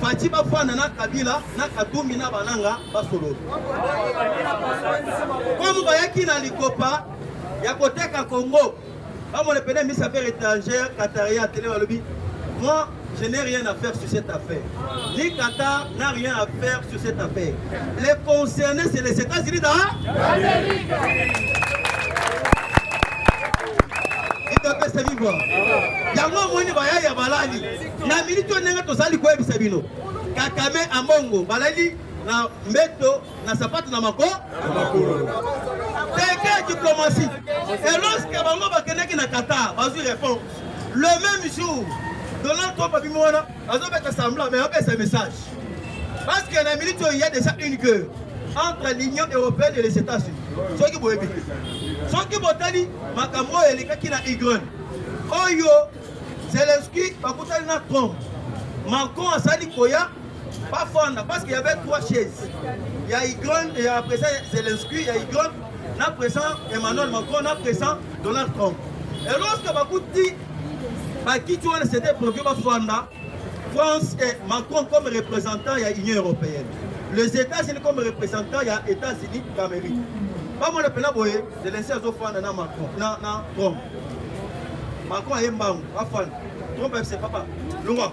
fati bafanda na Kabila na Katumbi na bananga basolo comme bayaki na likopa ya koteka Congo bamone pene mise affaires étrangères Qatarien télé balobi moi je n'ai rien à faire sur cette affaire. Ni Qatar n'a rien à faire sur cette affaire. Les concernés, c'est les États-Unis d'Amérique. Il doit pas se vivre. Yango moni baya ya balali. Na milito nenga tosali kwa bisabino. Kakame amongo balali na mbeto na sapato na mako. Teke diplomatie. Et lorsque bango bakeneki na Qatar, bazu répond le même jour. Donald Trump a dit mais après ce message. Parce que la militaire, il y a déjà une guerre entre l'Union européenne et les États-Unis. Ce qui est dit, ce qui est dit, Makambo et les gens qui ont Igron. Oyo, Zelensky, Bakutali na Trump. Macron a sali Koya, pas fondre, parce qu'il y avait 3 chaises. Il y a Igron, et après ça, Zelensky, il y a Igron, il y a présent Emmanuel Macron, il y a présent Donald Trump. Et lorsque Bakutali, qui tu vois c'était prévu France et Macron comme représentant il y a l'Union européenne. Les États-Unis comme représentant il y a États-Unis d'Amérique. Pas moi le pena boye, c'est laissé à Zofana na Macron, na Trump. Macron a mbang, afan. Trump c'est papa. Longa.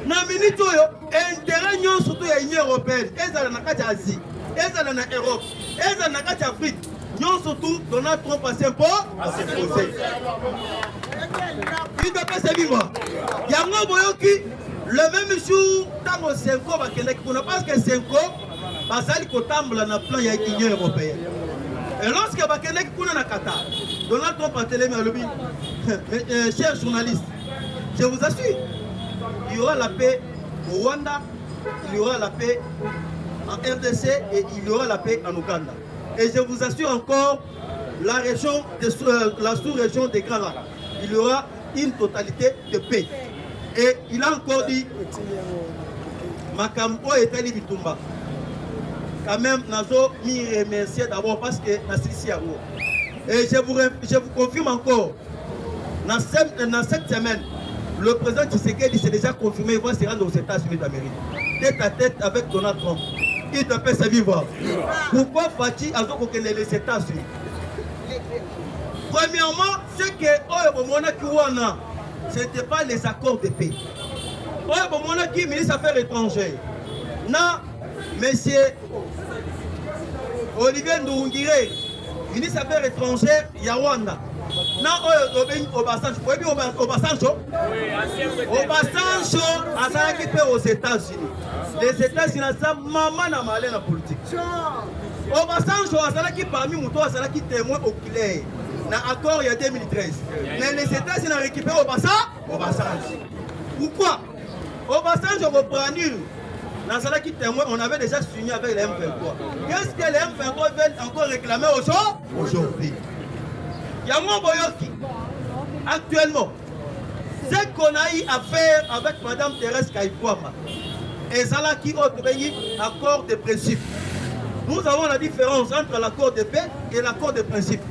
Na minute oyo intérêt nyon surtout ya Union européenne ezala na kati Asie ezala na Europe ezala na kati Afrique nyon surtout Donald Trump a s'imposer il doit pas se vivre yango boyoki le même jour tango Senko bakendaki kuna parce que Senko bazali kotambola na plan ya Union européenne et lorsque bakendaki kuna na Qatar Donald Trump a télé mais lobby chers journalistes je vous assure il y aura la paix au Rwanda, il y aura la paix en RDC et il y aura la paix en Ouganda. Et je vous assure encore, la région, la sous-région des Grands Lacs, il y aura une totalité de paix. Et il a encore dit, Makambo et Tali Bitumba, quand même, Nazo m'y remercier d'abord parce que Nassisi a et je vous confirme encore, dans cette semaine, le président Tshisekedi s'est déjà confirmé, il va se rendre aux États-Unis d'Amérique. Tête à tête avec Donald Trump. Il te fait se vivre. Pourquoi Fati a donc les États-Unis? Premièrement, c'est que ce n'était pas les accords de paix. Qui ministre des Affaires étrangères. Non, monsieur Olivier Ndoungiré, ministre des Affaires étrangères, Rwanda. Non, Obasanjo a aux États-Unis. Les États-Unis ont maman na malé na politique. Obasanjo a parmi Mouto a témoin oculaire. Dans l'accord il y a 2013. Mais les États-Unis ont récupéré Obasanjo. Pourquoi? Obasanjo a pris témoin, on avait déjà signé avec les M23. Qu'est-ce que les M23 veulent encore réclamer aujourd'hui? Yango Boyoki, actuellement, ce qu'on a eu à faire avec Mme Thérèse Kaïkwama, et ça qui a accord de principe. Nous avons la différence entre l'accord de paix et l'accord de principe.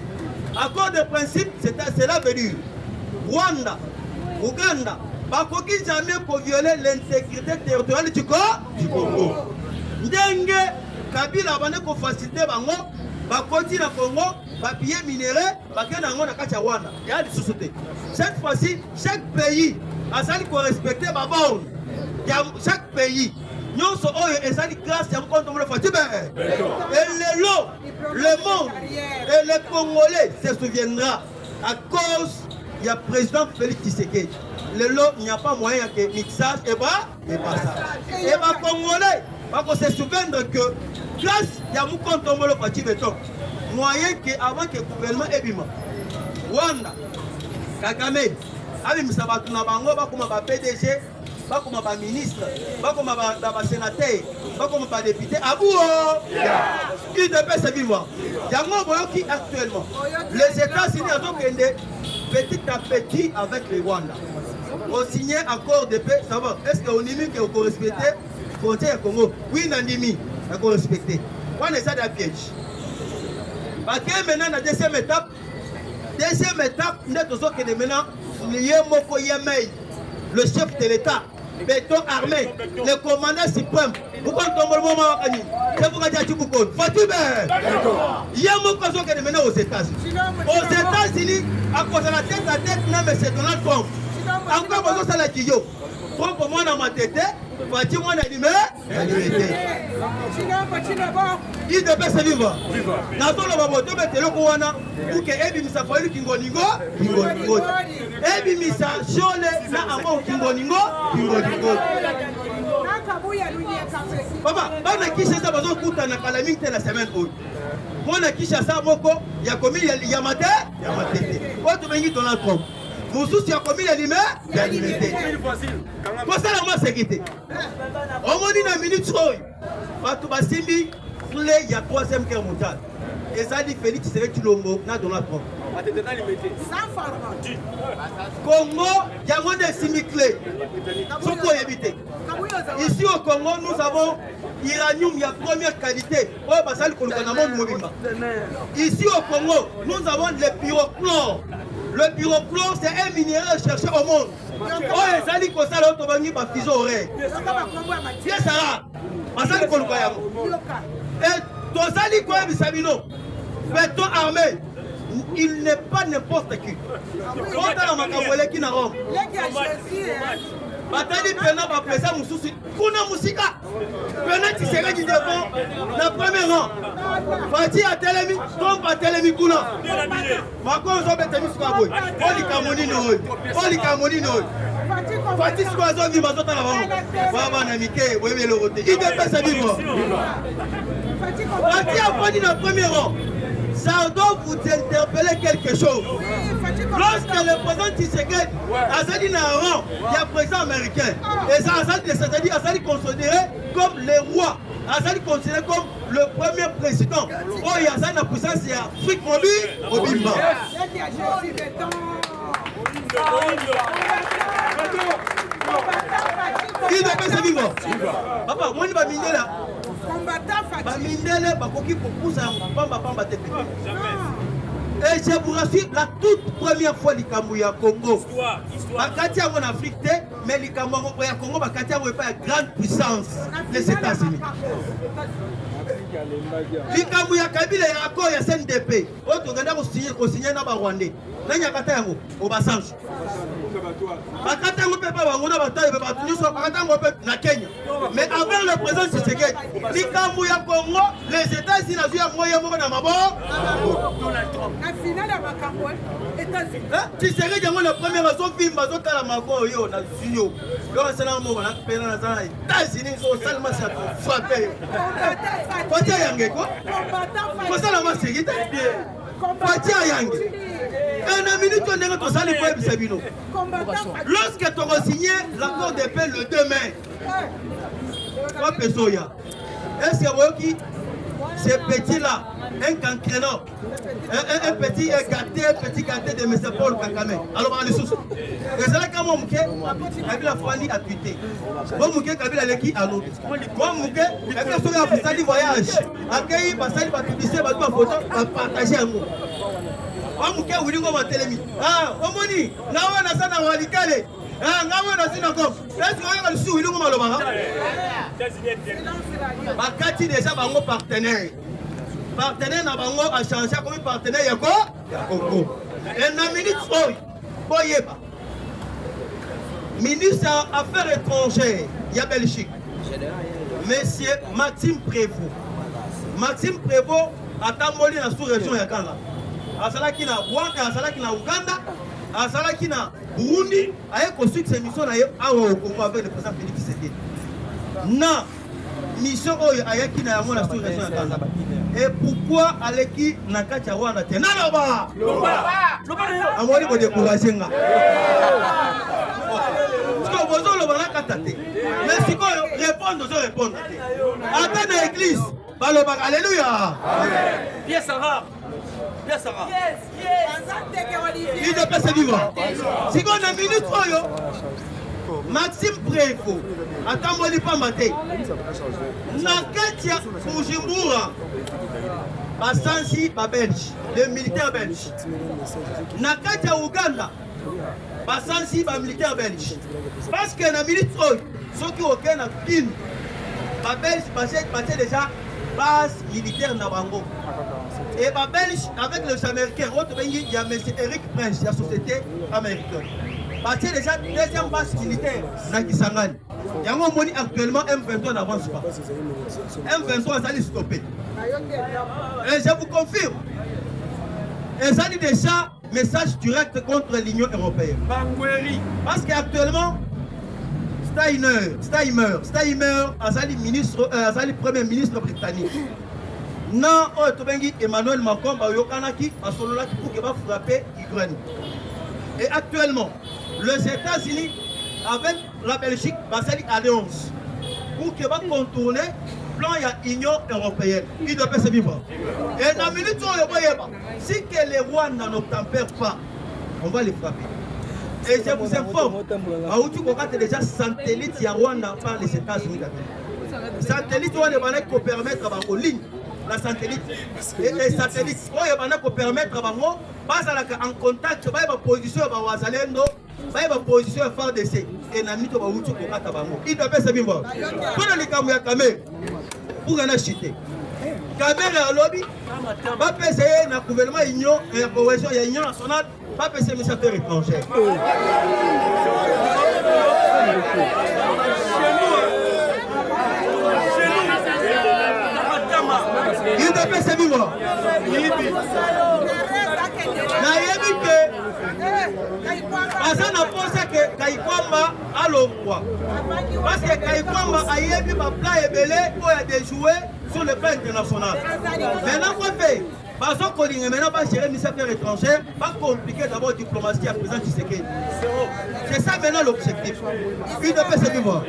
Accord de principe, cela veut dire Rwanda, Ouganda, Bakoki jamais pour violer l'intégrité territoriale du Congo. Ndenge Kabila bande ko faciliter bango ba koti na Congo ba piller minéraux ba kena ngo na kati ya Rwanda ya di société. Cette fois-ci chaque pays azali ko respecter ba borne ya chaque pays. Nyonso oyo ezali grâce ya compte mo le Fatibe. Et le monde et les Congolais se souviendra à cause il y a président Félix Tshisekedi. Le lot, il n'y a pas moyen que mixage et passage. Et les Congolais, on se souviendra que grâce à mon compte le parti béton, moyen que avant que le gouvernement ébima, Rwanda, Kagame, Abim Sabatuna Bango, comme un PDG, comme un ministre, comme un sénateur, comme un député, Abouo, qui devait se vivre. Il y a un moyen qui actuellement, les États-Unis ont petit à petit avec les Rwanda. On signe accord de paix, ça va. Est-ce qu'on dit qu'on respecte la frontière Congo? Oui, Nandimi, on respecte. On est ça d'un piège. Parce que maintenant, la deuxième étape, nous avons maintenant le chef de l'État, béton armé, le commandant suprême. Pourquoi on tombe le moment c'est pour dire que tu peux Fatime. Il y a mon cas qui est maintenant aux États-Unis. Aux États-Unis, à cause de la tête à tête, non, mais c'est Donald Trump. Encore besoin de la Kiyo. Trump pour moi dans ma tête, Fatime moi dans l'humain, il devait se vivre. Dans le moment où tu es le Kouana, pour que Ebi Misa Foyou Kingoningo, Ebi Misa Chole, na Amo Kingoningo, Papa, bana Kishasa bazo kuta na calamité la semaine où. Moi na Kishasa moko ya komi ya mate, Quoi tu vengi Donald Trump. Moussous ya komi ya lime, ya limité. Pour ça la moi sécurité. On m'a dit na minute oy. Batu basimbi clé ya 3e guerre mondiale. Et ça dit Félix Tshisekedi Tshilombo na Donald Trump. Congo, il y a moins de 6 000 clés. Faut éviter. Ici au Congo, nous avons l'uranium, il y a première qualité. Ici au Congo, nous avons le pyrochlore. Le pyrochlore, c'est un minéral cherché au monde. Oh, les alliés comme ça, l'autre va venir par fuseau oreille. C'est ça. Et tous les alliés comme Sabino, béton armé. Il n'est pas n'importe qui. Quand on a makambolé qui n'a pas. Batali pena ba presa mususi kuna musika pena Tshisekedi devant na premier rang. Fati a telemi, tombe a telemi kuna. Mako zo betemi sikaboy. Oli kamoni no. Fati siko zo vi mazota na bango. Baba na mike wewe lokote. Il devait se vivre. Fati a pris na premier rang. Ça doit vous interpeller quelque chose. Lorsque le président Tshisekedi a dit rang, il y a un président américain. Et ça a été considéré comme le roi. A été considéré comme le premier président. Oh, il y a une puissance, il y a Afrique mobile au Bimba. Qui devait se vivre? Papa, moi, je vais m'aider là. Et je vous rassure, la toute première fois l'Ikamouya Congo, Bakatia en Afrique, mais l'Ikamouya Congo, Bakatia n'est pas une grande puissance des États-Unis. L'Ikamouya Kabila est accord, il y a CNDP. Autre Ganda au signé dans le Rwandais. N'a pas Katango, au Bassange. Bakatango peut pas avoir un bataille, Bakatango peut na Kenya. Mais avant le président Tshisekedi, l'Ikamouya Congo, les États-Unis ont eu un moyen de faire Donald Trump. La finale à Macambo, États-Unis. Tu serais dans la première raison, film, Mazoka la Mago, yo, na Zunio. Yo, c'est un moment, la peine dans les États-Unis, ils ont seulement frappé. Fatia Yang, quoi? Comment ça, la masse, c'est qui? Fatia Yang. Un minute, on est dans le web, Sabino. Lorsque tu as signé l'accord de paix le 2 mai, quoi, Pesoya? Est-ce que ce petit-là, un cancrénant, un petit gâté de M. Paul Kakame. Alors, on est sous. Et c'est là que moi, Kabila Fwani a tweeté. Moi, Kabila Leki a l'autre. Moi, Kabila a fait voyage. Accueilli, passé, publicité, photo, partager un mot. Moi, Wulingo m'a télémi. Ah, Omoni, Nawa Nasana Walikale. ngawe na synagogue est-ce que oyoka lisusu ilingo malobaka bakati déjà bango partenaire na bango achange akomi partenaire ya Congo et na minute oyo boyeba ministre affaires étrangères ya Belgique monsieur Maxime Prévost atamboli na sous-région ya Kanga azalaki na Rwanda azalaki na Uganda azalaki na Burundi aye construire ses missions na ye awa au Congo avec le président Félix Tshisekedi na mission oyo ayaki na yango na sous-région ya Kanga et pourquoi aleki na kati ya Rwanda te naloba amoni ko décourager nga siko bozo loba na kata te mais sikoyo répondre te ata na église balobaka alléluia Bien Sarah. il ne peut se vivre siko na minute oyo Maxime Prévost atamboli pamba te na kati ya Bujumbura basansi babelge les militaires belges na kati ya Uganda basansi bamilitaire belge parce que na minute oyo soki oke na Kine babelge batie déjà base militaire na bango et babelge avec les américains oyo tobengi ya monsieur Eric Prince ya société américaine batie déjà deuxième base militaire na Kisangani yango moni actuellement M23 n'avance pas M23 azali stoppé et je vous confirme ezali déjà message direct contre l'Union européenne parce qu'actuellement Steinmeier azali ministre azali premier ministre britannique na oyo tobengi Emmanuel Macron bayokanaki basololaki pour que va frapper Ukraine et actuellement les États-Unis avec la Belgique basali alliance pour que va contourner plan ya Union européenne il doit se vivre et dans minute oyo boyeba si que les Rwandais ne tempèrent pas on va les frapper et je vous informe aouti kokate déjà satellite ya Rwanda par les États-Unis d'Amérique satellite oyo bana ko permettre bango ligne la satellite et satellite oyo bana ko permettre bango bazalaka en contact ba position ba wazalendo ba position ya FARDC et na mito ba uti kokata bango il doit se vivre pour les kamu ya kamé pour gana chiter caméra lobby ba pese na gouvernement union et cohésion ya union nationale ba pese mes affaires étrangères il doit se vivre nayebi ke aza na posa ke Kaikwamba alongwa parce que Kaikwamba ayebi baplan ebele oyo adéjoué sur le plan international maintenant quoi fait bazo kolinga maintenant ba gérer ministère des affaires étrangères ba compliquer d'abord diplomatie à président Tshisekedi c'est ça maintenant l'objectif il doit se vivre